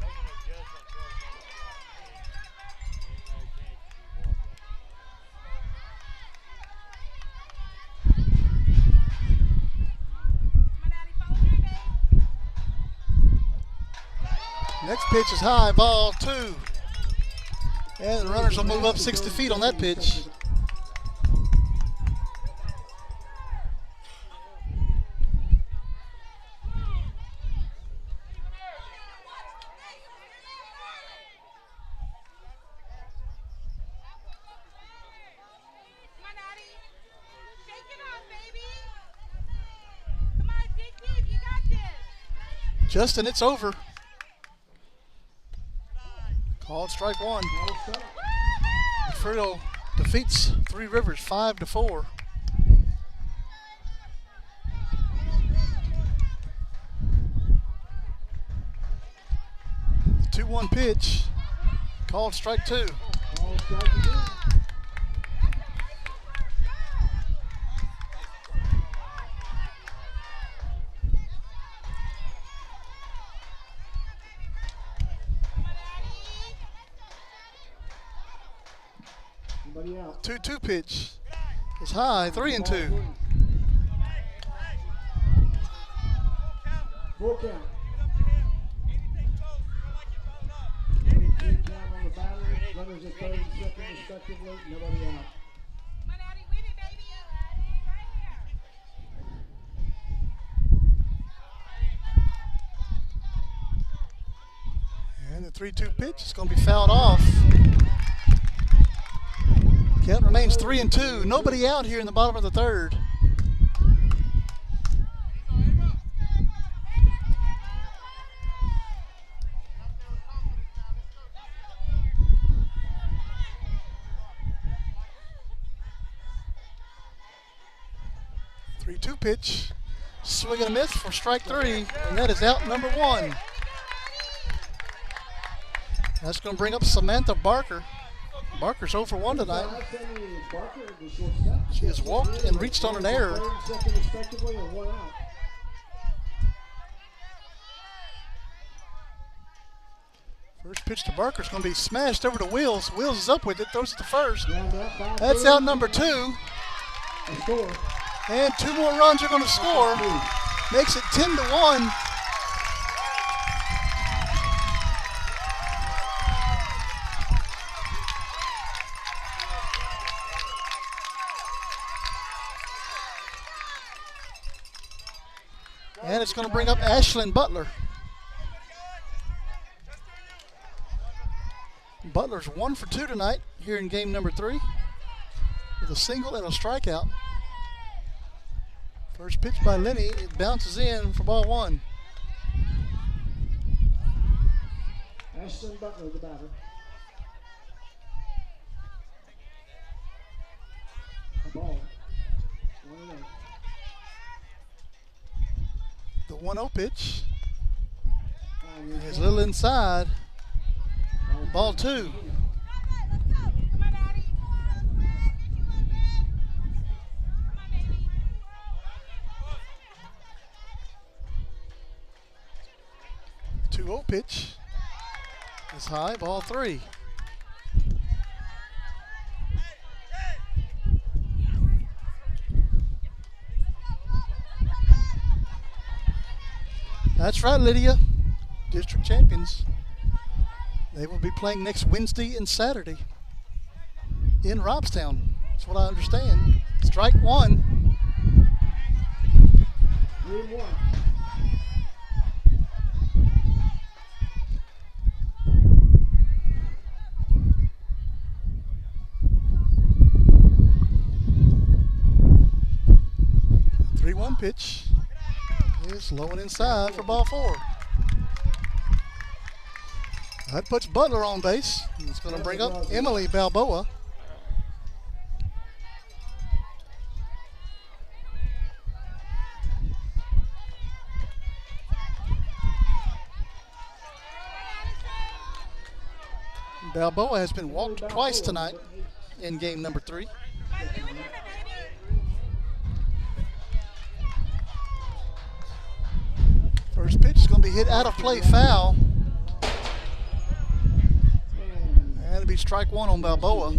Next pitch is high, ball 2. And the runners will move up 60 feet on that pitch. Justin, it's over. Called strike 1. Refugio defeats Three Rivers 5-4. The 2-1 pitch. Called strike 2. Out. 2-2 pitch is high, 3-2. Full count. 22 count on the batter. Runners at 3rd and 2nd respectively. Nobody out. And the 3-2 pitch is going to be fouled off. Count remains 3-2. Nobody out here in the bottom of the 3rd. Three-two pitch. Swing and a miss for strike 3, and that is out number 1. That's going to bring up Samantha Barker. Barker's 0 for 1 tonight. She has walked and reached on an error. First pitch to Barker's going to be smashed over to Wills. Wills is up with it, throws it to first. That's out number 2. And 2 more runs are going to score. Makes it 10-1. And it's going to bring up Ashlyn Butler. Butler's 1 for 2 tonight here in game number 3 with a single and a strikeout. First pitch by Lenny, it bounces in for ball 1. Ashton Butler, the batter. A ball. 1-0. The 1-0 pitch is a little inside. Ball 2. Come on, Daddy. 2-0 pitch is high. Ball 3. That's right, Lydia. District champions. They will be playing next Wednesday and Saturday in Robstown. That's what I understand. Strike 1. 3-1. Pitch is low and inside for ball 4. That puts Butler on base. It's going to bring up Emily Balboa. Balboa has been walked twice tonight in game number 3. First pitch is going to be hit out of play, foul. And it'll be strike 1 on Balboa.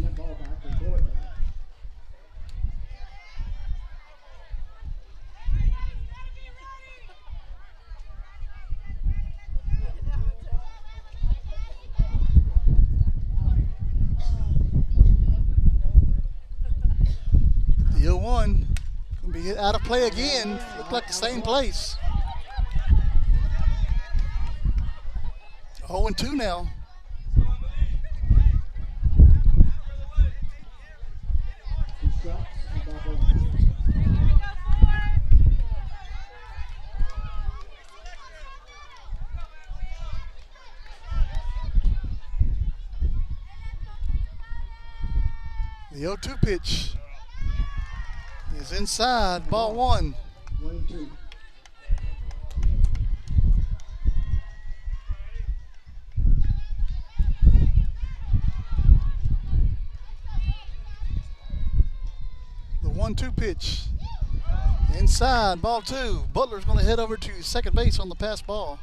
The 0-1 going to be hit out of play again. Looked like the same place. 0-2 now. The 0-2 pitch is inside, ball 1. 1-2. The 1-2 pitch inside, ball 2. Butler's going to head over to second base on the pass ball.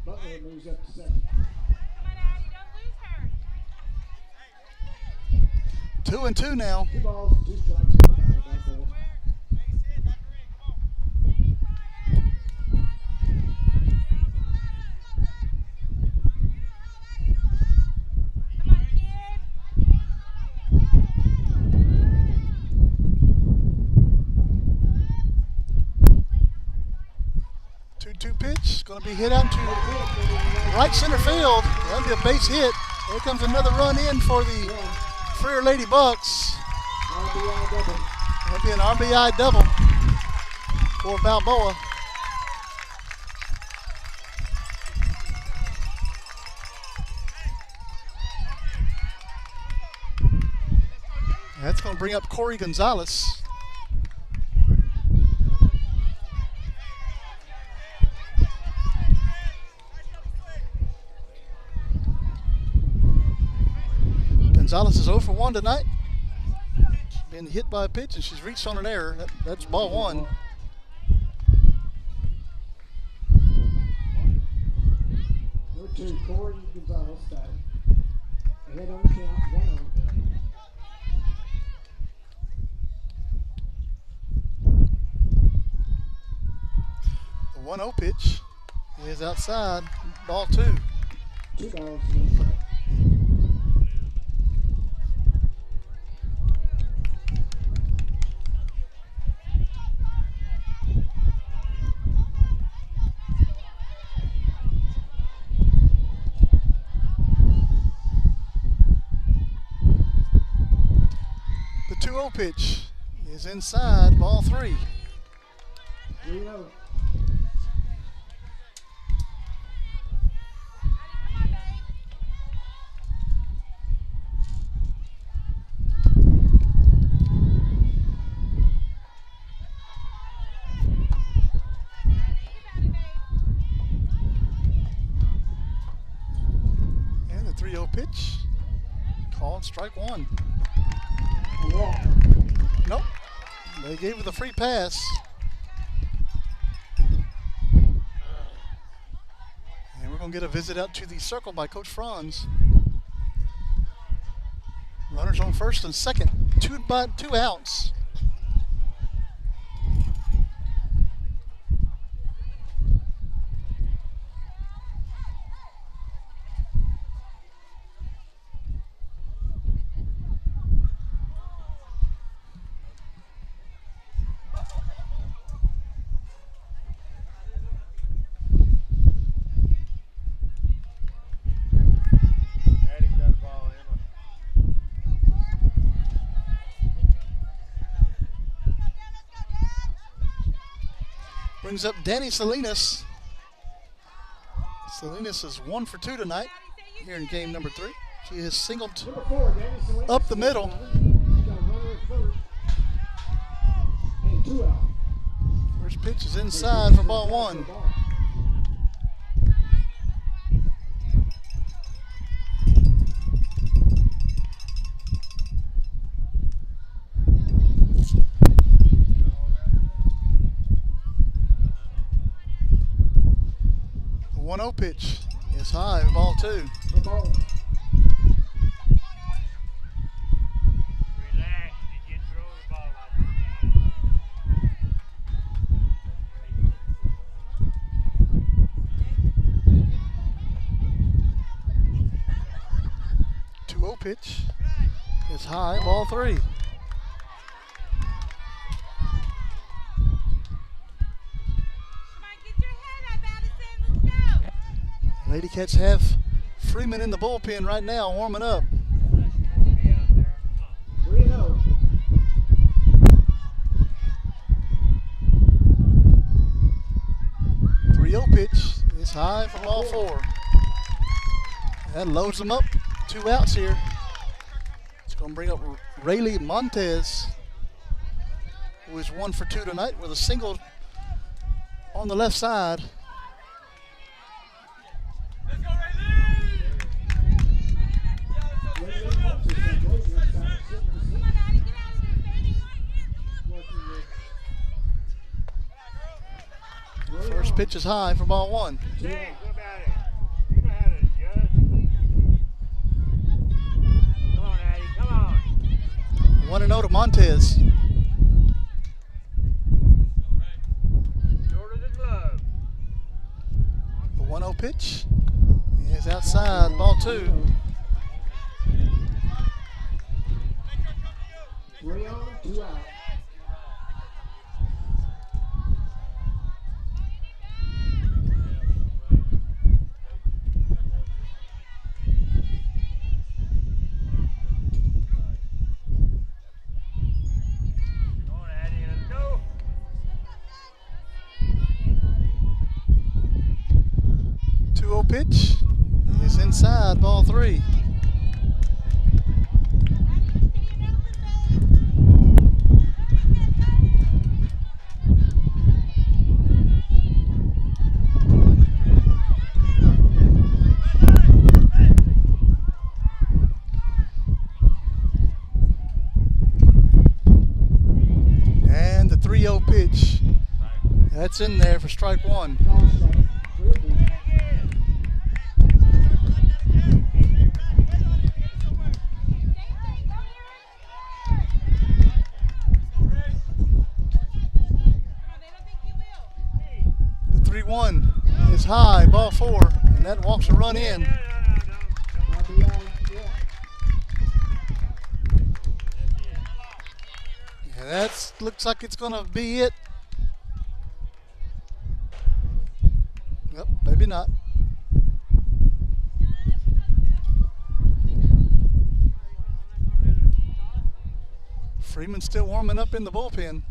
Butler moves up to second. 2-2 now. 2 balls, 2 strikes. Pitch going to be hit out to right center field. That'll be a base hit. Here comes another run in for the Freer Lady Bucks. RBI double. That'll be an RBI double for Balboa. That's going to bring up Corey Gonzalez. Gonzalez is 0 for 1 tonight. She's been hit by a pitch and she's reached on an error. That's ball 1. Number 2, Corey Gonzalez batting. Ahead on the count, 1-0. The 1-0 pitch is outside, ball 2. 2 balls, 1 strike. 2-0 pitch is inside, ball 3. 3-0. And the 3-0 pitch, called strike 1. A walk. Nope, they gave her the free pass. And we're going to get a visit out to the circle by Coach Franz. Runners on first and second, 2 outs. Addie's got the ball, Emma. Brings up Danny Salinas. Salinas is 1 for 2 tonight here in game number 3. She has singled Number 4, Danny Salinas. up the middle. She's got a runner at first. And 2 out. First pitch is inside for ball 1. The 1-0 pitch is high, ball 2. The ball. Relax and you throw the ball out. 2-0 pitch is high, ball 3. Come on, get your head up, Addison. Let's go. Lady Cats have Freeman in the bullpen right now, warming up. 3-0. Pitch is high for ball 4. That loads them up. 2 outs here. It's going to bring up Rayleigh Montez, who is 1 for 2 tonight with a single on the left side. First pitch is high for ball 1. James, what about it? You know how to adjust. Come on, Addie, come on. 1-0 to Montez. Shorter than glove. The 1-0 pitch is outside, ball 2. 3 on, 2 out. Come on, Addie, let's go. 2-0 pitch is inside, ball 3. And the 3-0 pitch. That's in there for strike 1. Call strike. 3-1. The 3-1 is high, ball 4, and that walks a run in. Might be on. Yeah. Yeah, that looks like it's going to be it. Yep, maybe not. Freeman's still warming up in the bullpen.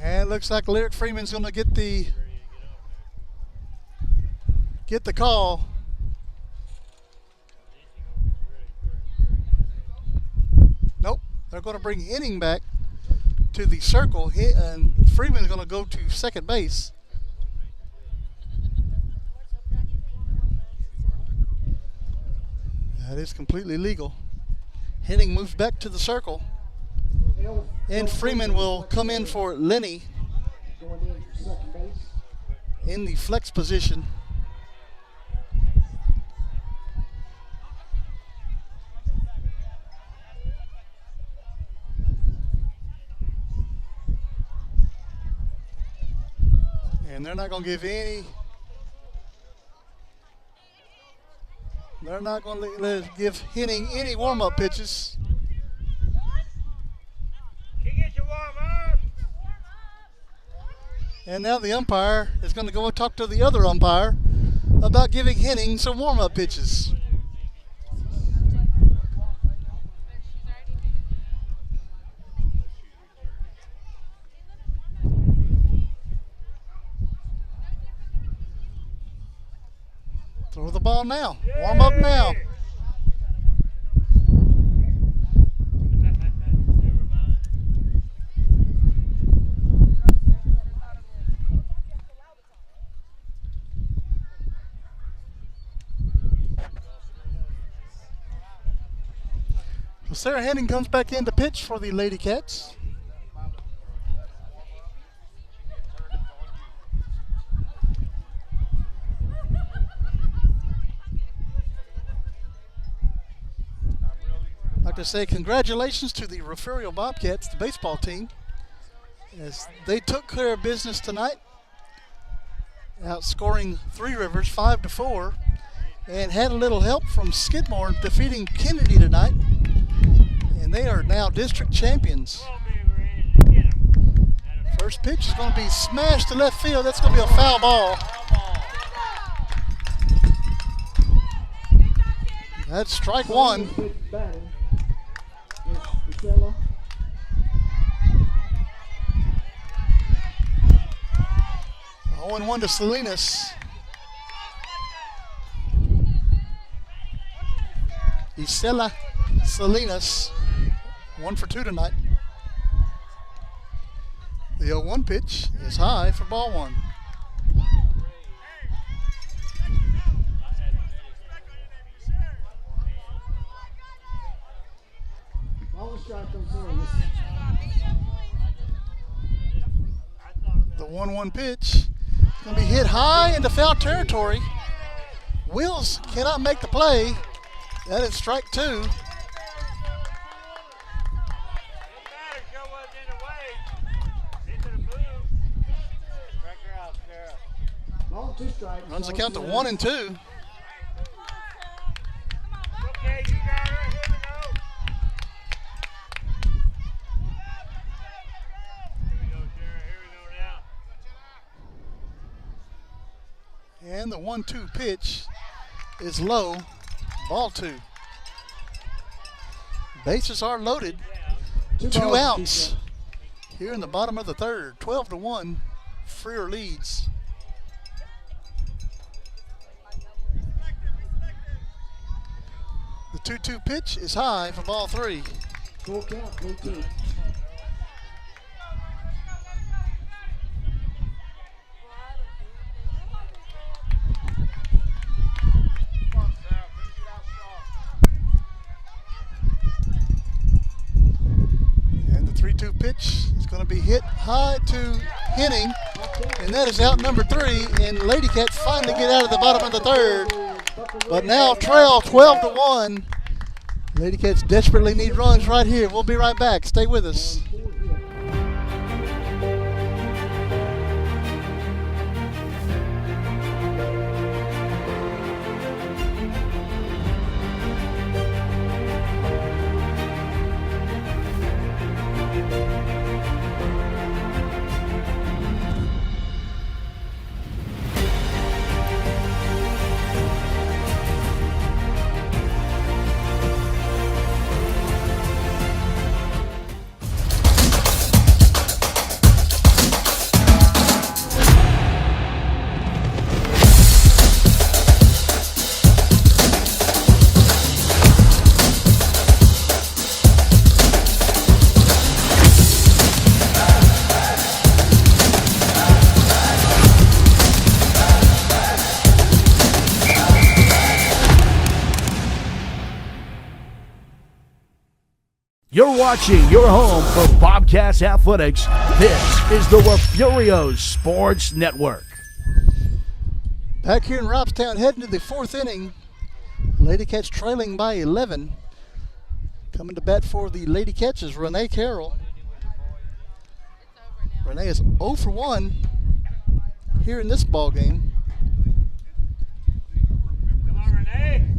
And it looks like Lyric Freeman's going to get the call. Nope, they're going to bring Henning back to the circle, and Freeman's going to go to second base. That is completely legal. Henning moves back to the circle, and Freeman will come in for Lenny Going in for second base. in the flex position. And they're not going to give any. They're not going to give Henning any warm-up pitches. Get your warm up. And now the umpire is going to go and talk to the other umpire about giving Henning some warm-up pitches. Throw the ball now. Warm up now. So Sarah Henning comes back in to pitch for the Lady Cats. I'd like to say congratulations to the Refugio Bobcats, the baseball team, as they took care of business tonight, outscoring Three Rivers 5-4, and had a little help from Skidmore defeating Kennedy tonight, and they are now district champions. First pitch is going to be smashed to left field. That's going to be a foul ball. That's strike one. Batting is Stella. Oh, 0-1 to Salinas. Isela Salinas, 1 for 2 tonight. The 0-1 pitch is high for ball one. Long strike on Salinas. The 1-1 pitch is going to be hit high into foul territory. Wills cannot make the play. That is strike two. Long two strikes. Runs the count to 1 and 2. Okay, you got her. Here we go. Here we go, Sarah. Here we go now. And the 1-2 pitch is low. Ball two. Bases are loaded. 2 outs here in the bottom of the third. 12-1. Freer leads. The 2-2 pitch is high for ball three. Full count, 3-2. And the 3-2 pitch is going to be hit high to Henning, and that is out number 3. And Lady Cats finally get out of the bottom of the third, but now trail 12-1. Lady Cats desperately need runs right here. We'll be right back. Stay with us. You're watching your home for Bobcats Athletics. This is the Refugio Sports Network. Back here in Robstown, heading to the fourth inning. Lady Cats trailing by 11. Coming to bat for the Lady Cats is Renee Carroll. Renee is 0 for 1 here in this ball game. Come on, Renee.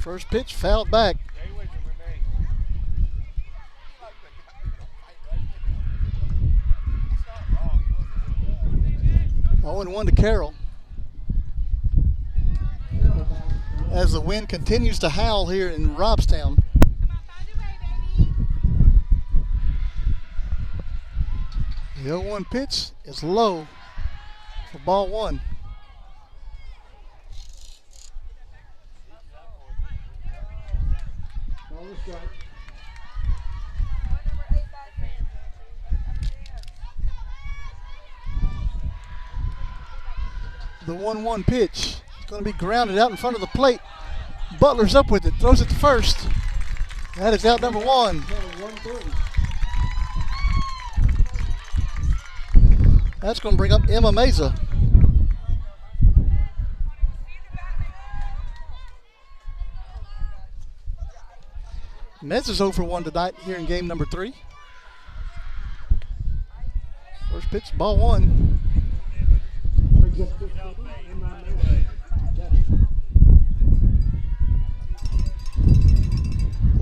First pitch fouled back. 0-1 to Carroll. As the wind continues to howl here in Robstown. The 0-1 pitch is low for ball one. The 1-1 pitch is going to be grounded out in front of the plate. Butler's up with it, throws it to first. That is out number one. That's going to bring up Emma Meza. Meza's 0 for 1 tonight here in game number 3. First pitch, ball one. The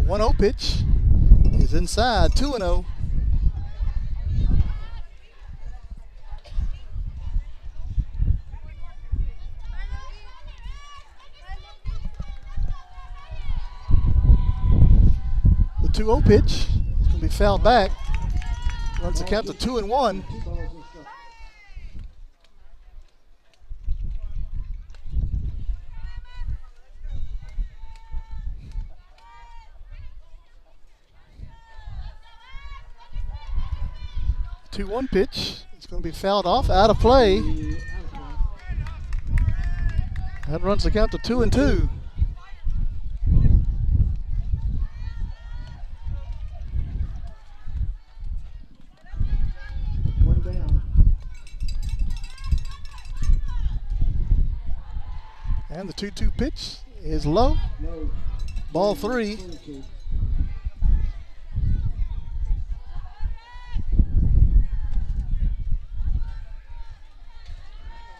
1-0 pitch is inside, 2-0. The 2-0 pitch is going to be fouled back. Runs the count to 2-1. The 2-1 pitch is going to be fouled off, out of play. That runs the count to 2-2. And the 2-2 pitch is low. Ball 3.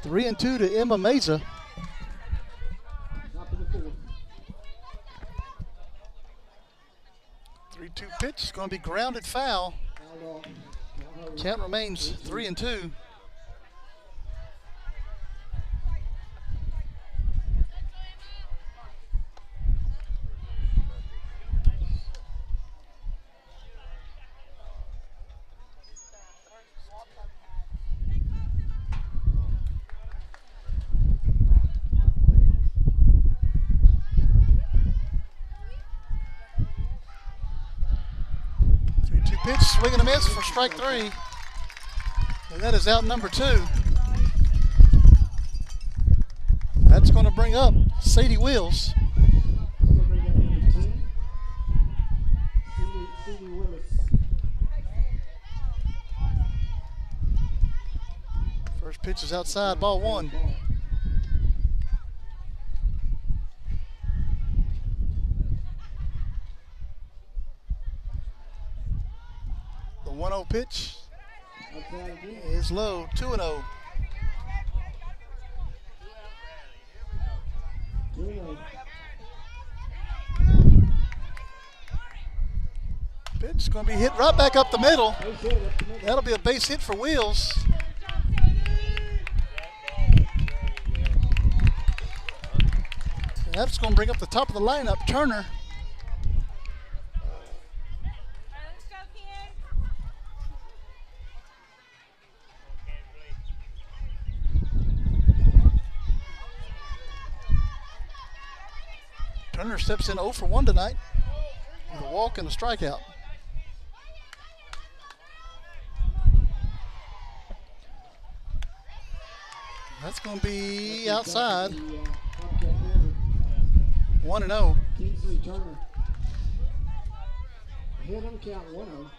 Three and 2 to Emma Meza. The 3-2 pitch is going to be grounded foul. Count remains 3 and 2. Pitch, swing and a miss for strike 3. And that is out number 2. That's going to bring up Sadie Wills. First pitch is outside, ball 1. The 1-0 pitch is low, 2-0. Pitch is going to be hit right back up the middle. That'll be a base hit for Wheels. And that's going to bring up the top of the lineup, Turner. Turner steps in 0 for 1 tonight with a walk and a strikeout. That's going to be outside. The, Bobcat hitter, 1-0. Kingsley Turner. Hit him, count 1-0.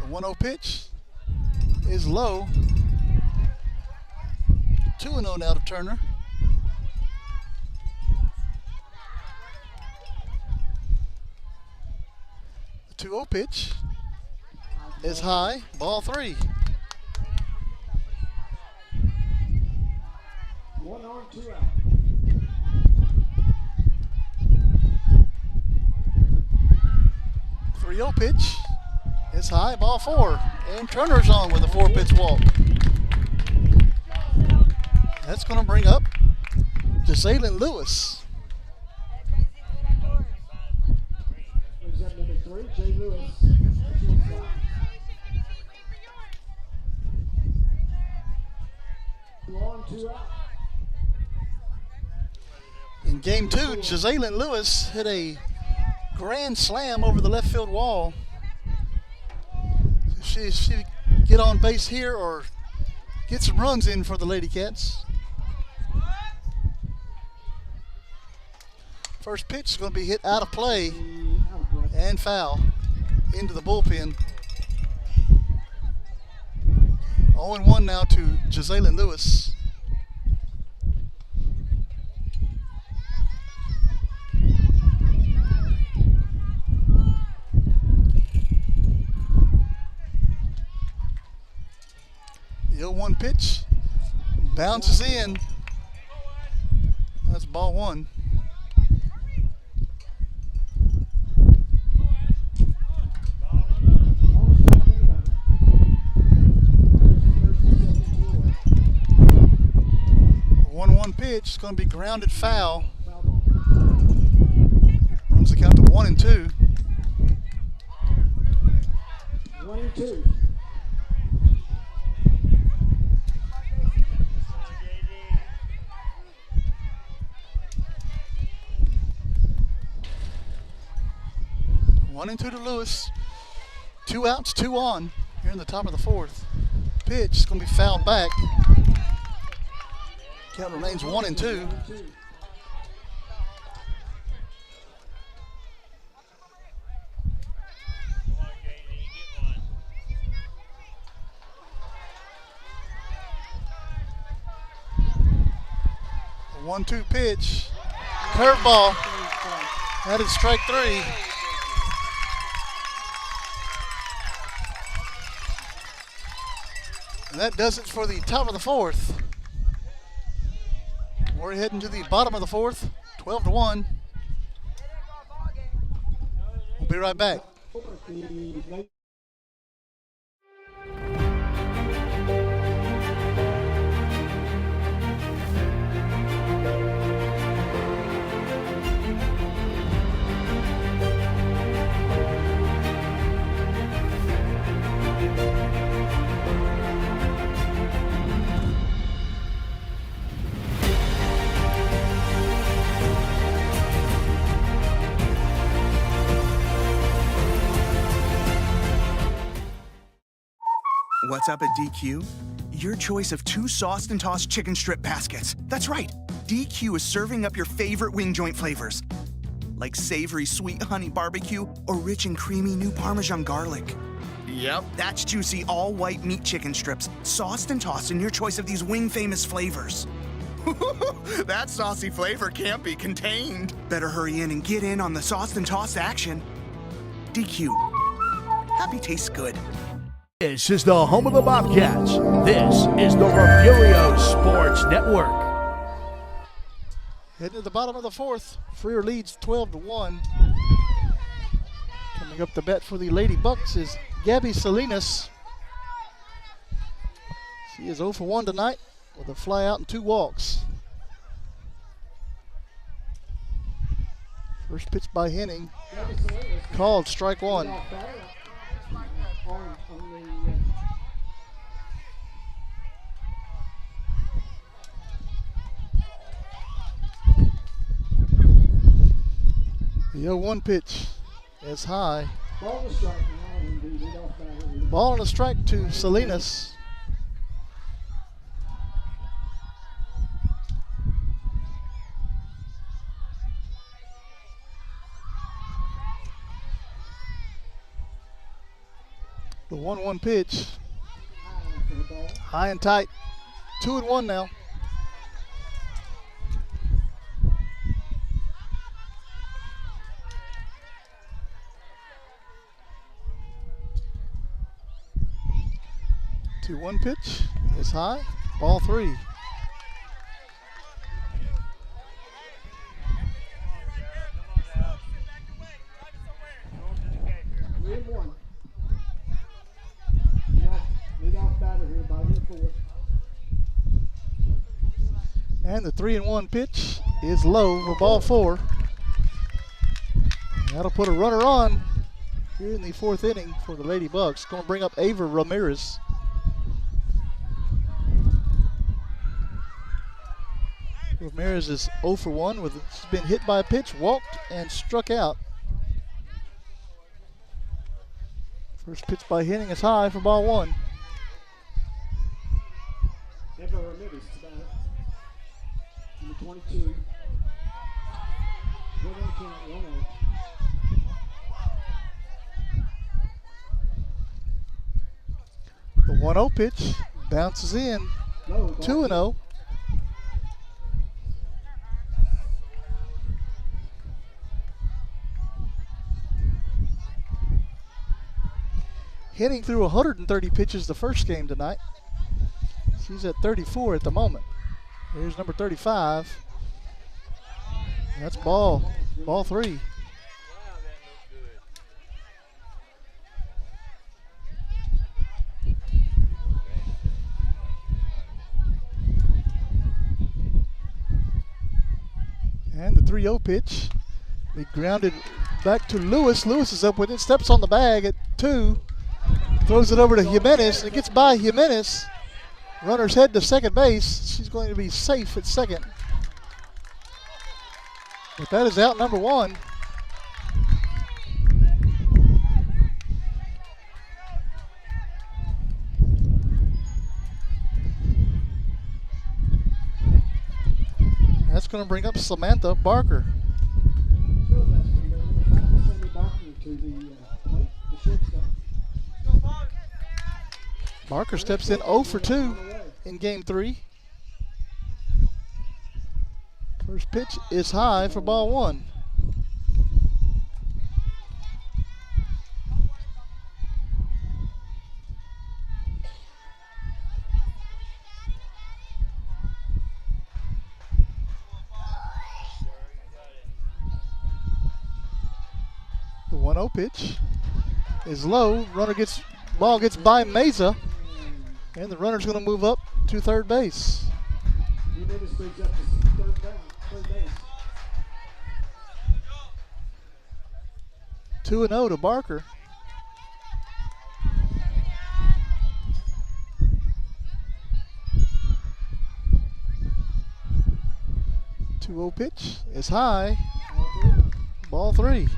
The 1-0 pitch is low. 2-0 now to Turner. The 2-0 pitch is high. Ball 3. 1 on, 2 out. The 3-0 pitch is high. Ball 4. And Turner's on with a 4-pitch walk. That's going to bring up Jalen Lewis. Brings up number 3, Jay Lewis. 2 on, 2 out. In game 2, Jalen Lewis hit a grand slam over the left field wall. She get on base here or get some runs in for the Lady Cats. First pitch is going to be hit out of play and foul into the bullpen. 0-1 now to Jalen Lewis. The 0-1 pitch bounces in. That's ball 1. The 1-1 pitch is going to be grounded foul. Runs the count to 1-2. 1-2. One and 2 to Lewis. 2 outs, 2 on here in the top of the 4th. Pitch is going to be fouled back. Count remains 1-2. The 1-2 pitch. Curveball. That is strike 3. And that does it for the top of the 4th. We're heading to the bottom of the 4th, 12-1. We'll be right back. What's up at DQ? Your choice of 2 sauced and tossed chicken strip baskets. That's right. DQ is serving up your favorite wing joint flavors, like savory sweet honey barbecue or rich and creamy new Parmesan garlic. Yep, that's juicy all-white meat chicken strips, sauced and tossed in your choice of these wing-famous flavors. That saucy flavor can't be contained. Better hurry in and get in on the sauced and tossed action. DQ. Happy tastes good. This is the home of the Bobcats. This is the Refugio Sports Network. Heading to the bottom of the 4th. Freer leads 12-1. Coming up to bat for the Lady Bucks is Gabby Salinas. She is 0 for 1 tonight with a fly out and 2 walks. First pitch by Henning. Called strike 1. The 0-1 pitch is high. Ball and a strike to Salinas. The 1-1 pitch. For the ball. High and tight. 2-1 now. Two one pitch is high. Ball 3. And the 3-1 pitch is low for ball 4. That'll put a runner on here in the 4th inning for the Lady Bucks. Going to bring up Ava Ramirez. Ramirez is 0 for 1 with she's been hit by a pitch, walked, and struck out. First pitch by Henning is high for ball 1. Eva Ramirez to bat. Number 22. Winning count 1-0. The 1-0 pitch bounces in. 2-0. Hitting through 130 pitches the first game tonight. She's at 34 at the moment. Here's number 35. That's ball 3. And the 3-0 pitch. Be grounded back to Lewis. Lewis is up with it, steps on the bag at 2. Throws it over to Jimenez, and it gets by Jimenez. Runner's head to second base. She's going to be safe at second. But that is out number 1. That's going to bring up Samantha Barker. Barker steps in 0 for 2 in game 3. First pitch is high for ball 1. The 1-0 pitch is low. Ball gets by Meza. And the runner's going to move up to third base. Jimenez brings up to third base. 2-0 to Barker. The 2-0 pitch is high. Ball 3.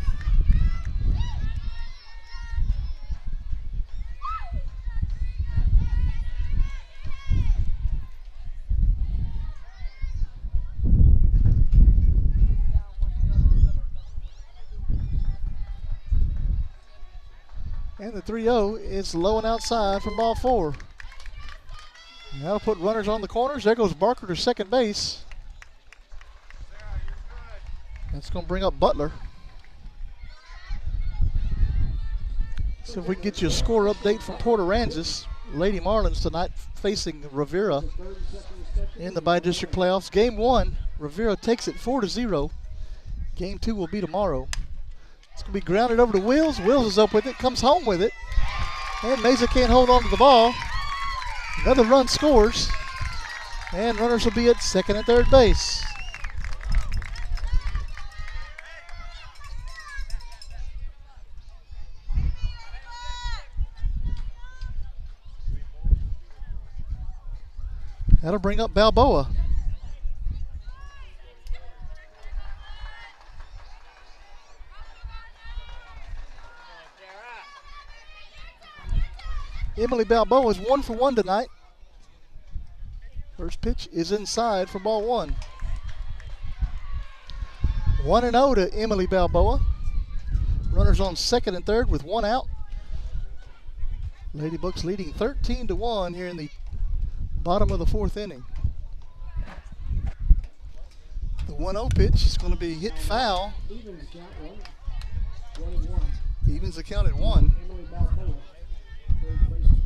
And the 3-0 is low and outside for ball 4. That'll put runners on the corners. There goes Barker to second base. That's going to bring up Butler. So if we can get you a score update from Port Aransas. Lady Marlins tonight facing Rivera in the bi-district playoffs. Game 1, Rivera takes it 4-0. Game 2 will be tomorrow. It's going to be grounded over to Wills. Wills is up with it, comes home with it. And Meza can't hold on to the ball. Another run scores. And runners will be at second and third base. That'll bring up Balboa. Emily Balboa is 1 for 1 tonight. First pitch is inside for ball 1. 1-0 to Emily Balboa. Runners on second and third with 1 out. Ladybugs leading 13-1 here in the bottom of the 4th inning. The 1-0 pitch is going to be hit foul. Evens count 1-1. Evens the count at 1. Emily Balboa, third baseman.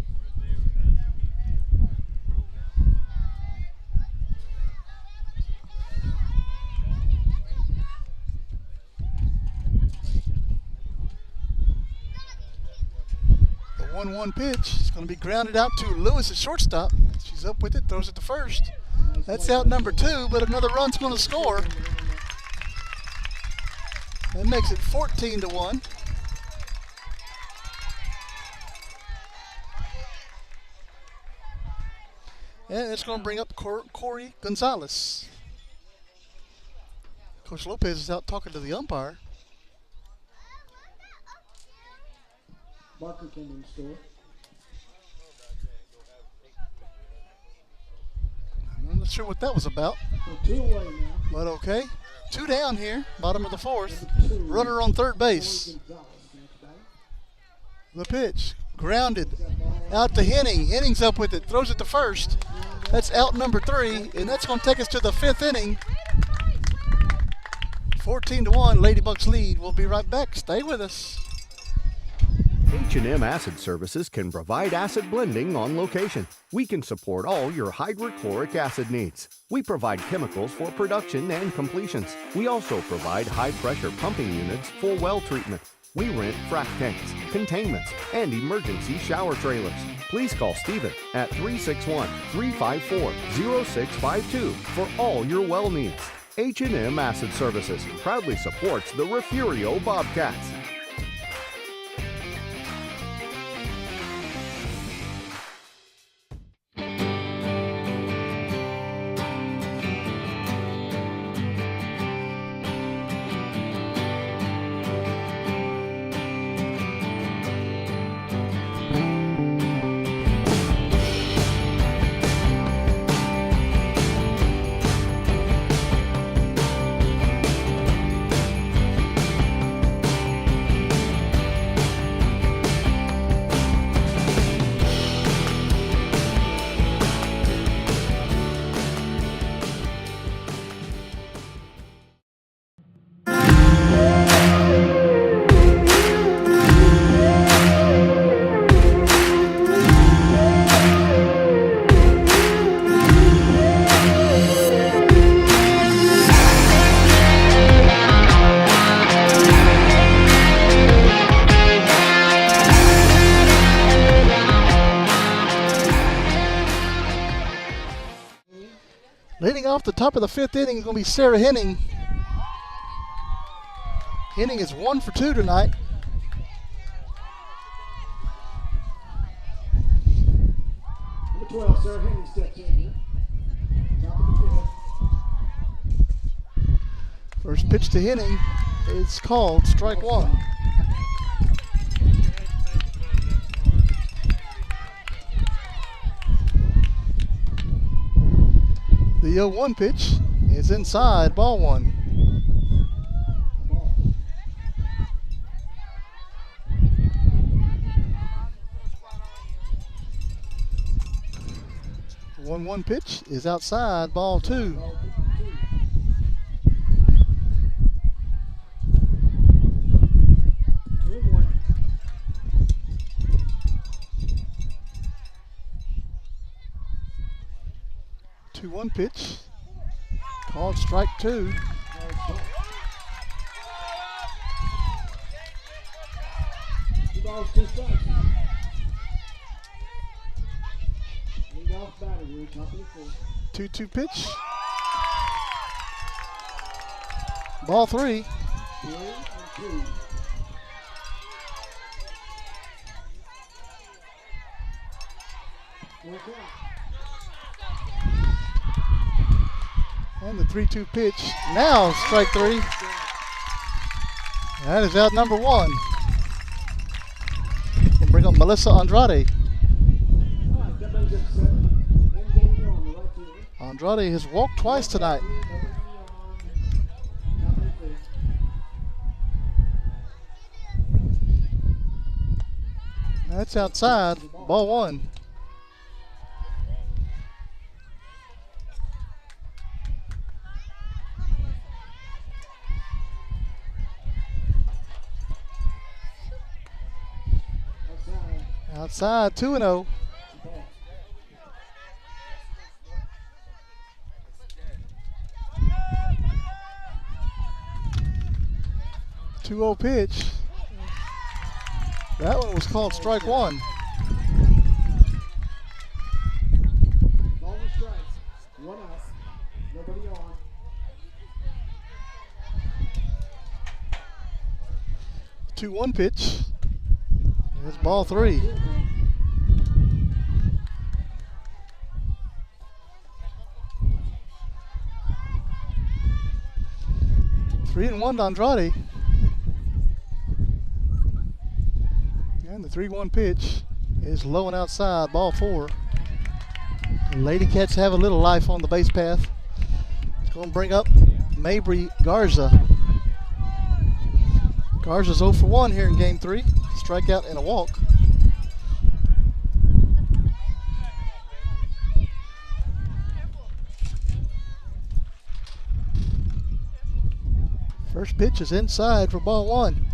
The 1-1 pitch is going to be grounded out to Lewis at shortstop. She's up with it, throws it to first. That's out number 2, but another run's going to score. That makes it 14-1. And it's going to bring up Corey Gonzalez. Coach Lopez is out talking to the umpire. Barker came in the store. I'm not sure what that was about. So 2 away now. But okay. 2 down here, bottom of the 4th. Runner on third base. The pitch, grounded, out to Henning. Henning's up with it, throws it to first. That's out number 3, and that's going to take us to the 5th inning. 14-1, Ladybugs lead. We'll be right back. Stay with us. H&M Acid Services can provide acid blending on location. We can support all your hydrochloric acid needs. We provide chemicals for production and completions. We also provide high-pressure pumping units for well treatment. We rent frac tanks, containments, and emergency shower trailers. Please call Stephen at 361-354-0652 for all your well needs. H&M Acid Services proudly supports the Refugio Bobcats. Leading off the top of the 5th inning is going to be Sarah Henning. Henning is 1 for 2 tonight. Number 12, Sarah Henning steps in here. Top of the 5th. First pitch to Henning is called strike 1. The 0-1 pitch is inside, ball 1. The 1-1 pitch is outside, ball 2. One pitch called strike 2. 2 balls, 2 strikes. Lead off batter here, top of the 4th. 2-2 pitch. Ball 3. 3 and 2. Work out. And the 3-2 pitch. Now strike 3. That is out number 1. We'll bring up Melissa Andrade. Andrade has walked twice tonight. That's outside. Ball one. Outside, 2-0. 2-0 pitch. That one was called strike one. Ball and strike. 1 out. Nobody on. Two 2-1 pitch. It's ball three. Three and one to Andrade. And the 3-1 pitch is low and outside, ball four. The Lady Cats have a little life on the base path. It's going to bring up Mabry Garza. Garza's 0 for 1 here in game 3. Strikeout and a walk. First pitch is inside for ball one.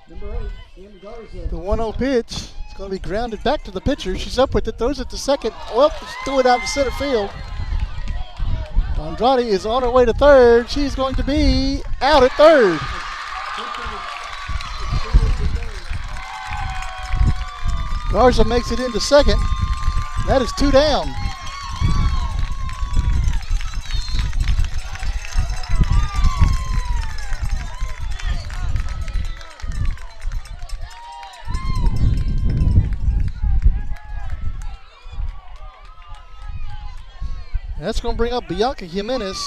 Number 8, M. Garza. The 1-0 pitch. It's going to be grounded back to the pitcher. She's up with it, throws it to second. Well, just threw it out to center field. Andrade is on her way to third. She's going to be out at third. Garza makes it into second. That is 2 down. That's going to bring up Bianca Jimenez.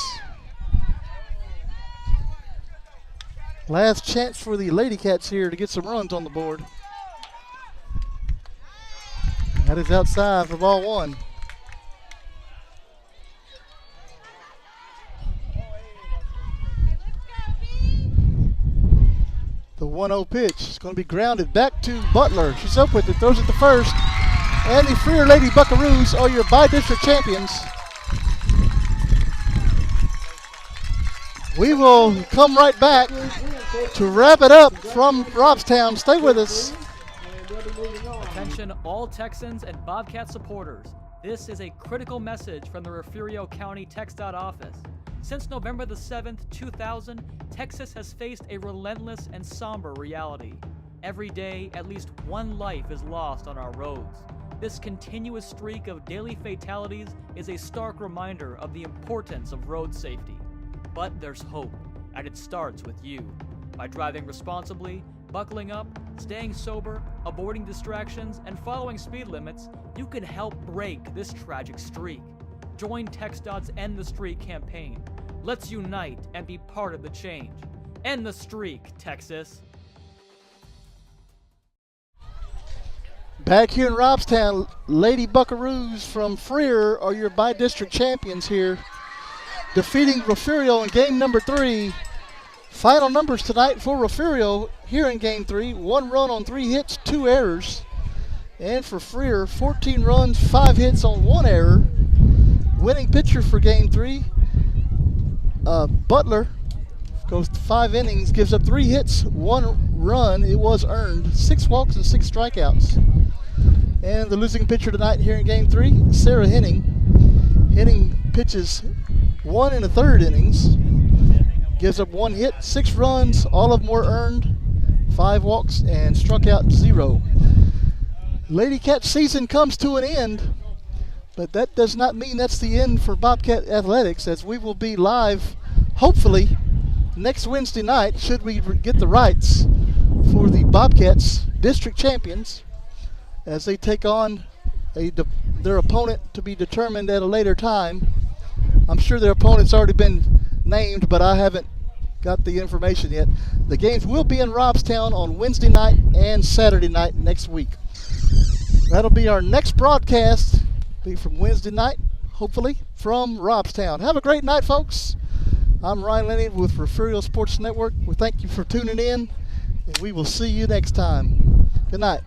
Last chance for the Lady Cats here to get some runs on the board. That is outside for ball one. The 1-0 pitch is going to be grounded back to Butler. She's up with it, throws it to first. And the Freer Lady Buckaroos are your bi-district champions. We will come right back to wrap it up from Robstown. Stay with us. Attention all Texans and Bobcat supporters. This is a critical message from the Refugio County TxDOT office. Since November the 7th, 2000, Texas has faced a relentless and somber reality. Every day, at least one life is lost on our roads. This continuous streak of daily fatalities is a stark reminder of the importance of road safety. But there's hope, and it starts with you. By driving responsibly, buckling up, staying sober, avoiding distractions, and following speed limits, you can help break this tragic streak. Join TxDOT's End the Streak campaign. Let's unite and be part of the change. End the streak, Texas. Back here in Robstown, Lady Buckaroos from Freer are your bi-district champions here, defeating Refugio in game number 3. Final numbers tonight for Refugio here in game 3. 1 run on 3 hits, 2 errors. And for Freer, 14 runs, 5 hits on 1 error. Winning pitcher for game 3, Butler, goes 5 innings, gives up 3 hits, 1 run. It was earned, 6 walks and 6 strikeouts. And the losing pitcher tonight here in game 3, Sarah Henning. Henning pitches 1 1/3 innings, gives up 1 hit, 6 runs, all of them were earned, 5 walks, and struck out 0. Lady Cat season comes to an end, but that does not mean that's the end for Bobcat Athletics, as we will be live, hopefully, next Wednesday night, should we get the rights, for the Bobcats district champions, as they take on their opponent to be determined at a later time. I'm sure their opponent's already been named, but I haven't got the information yet. The games will be in Robstown on Wednesday night and Saturday night next week. That'll be our next broadcast, be from Wednesday night. hopefully, from Robstown. Have a great night, folks. I'm Ryan Lenny with Refugio Sports Network. We thank you for tuning in, and we will see you next time. Good night.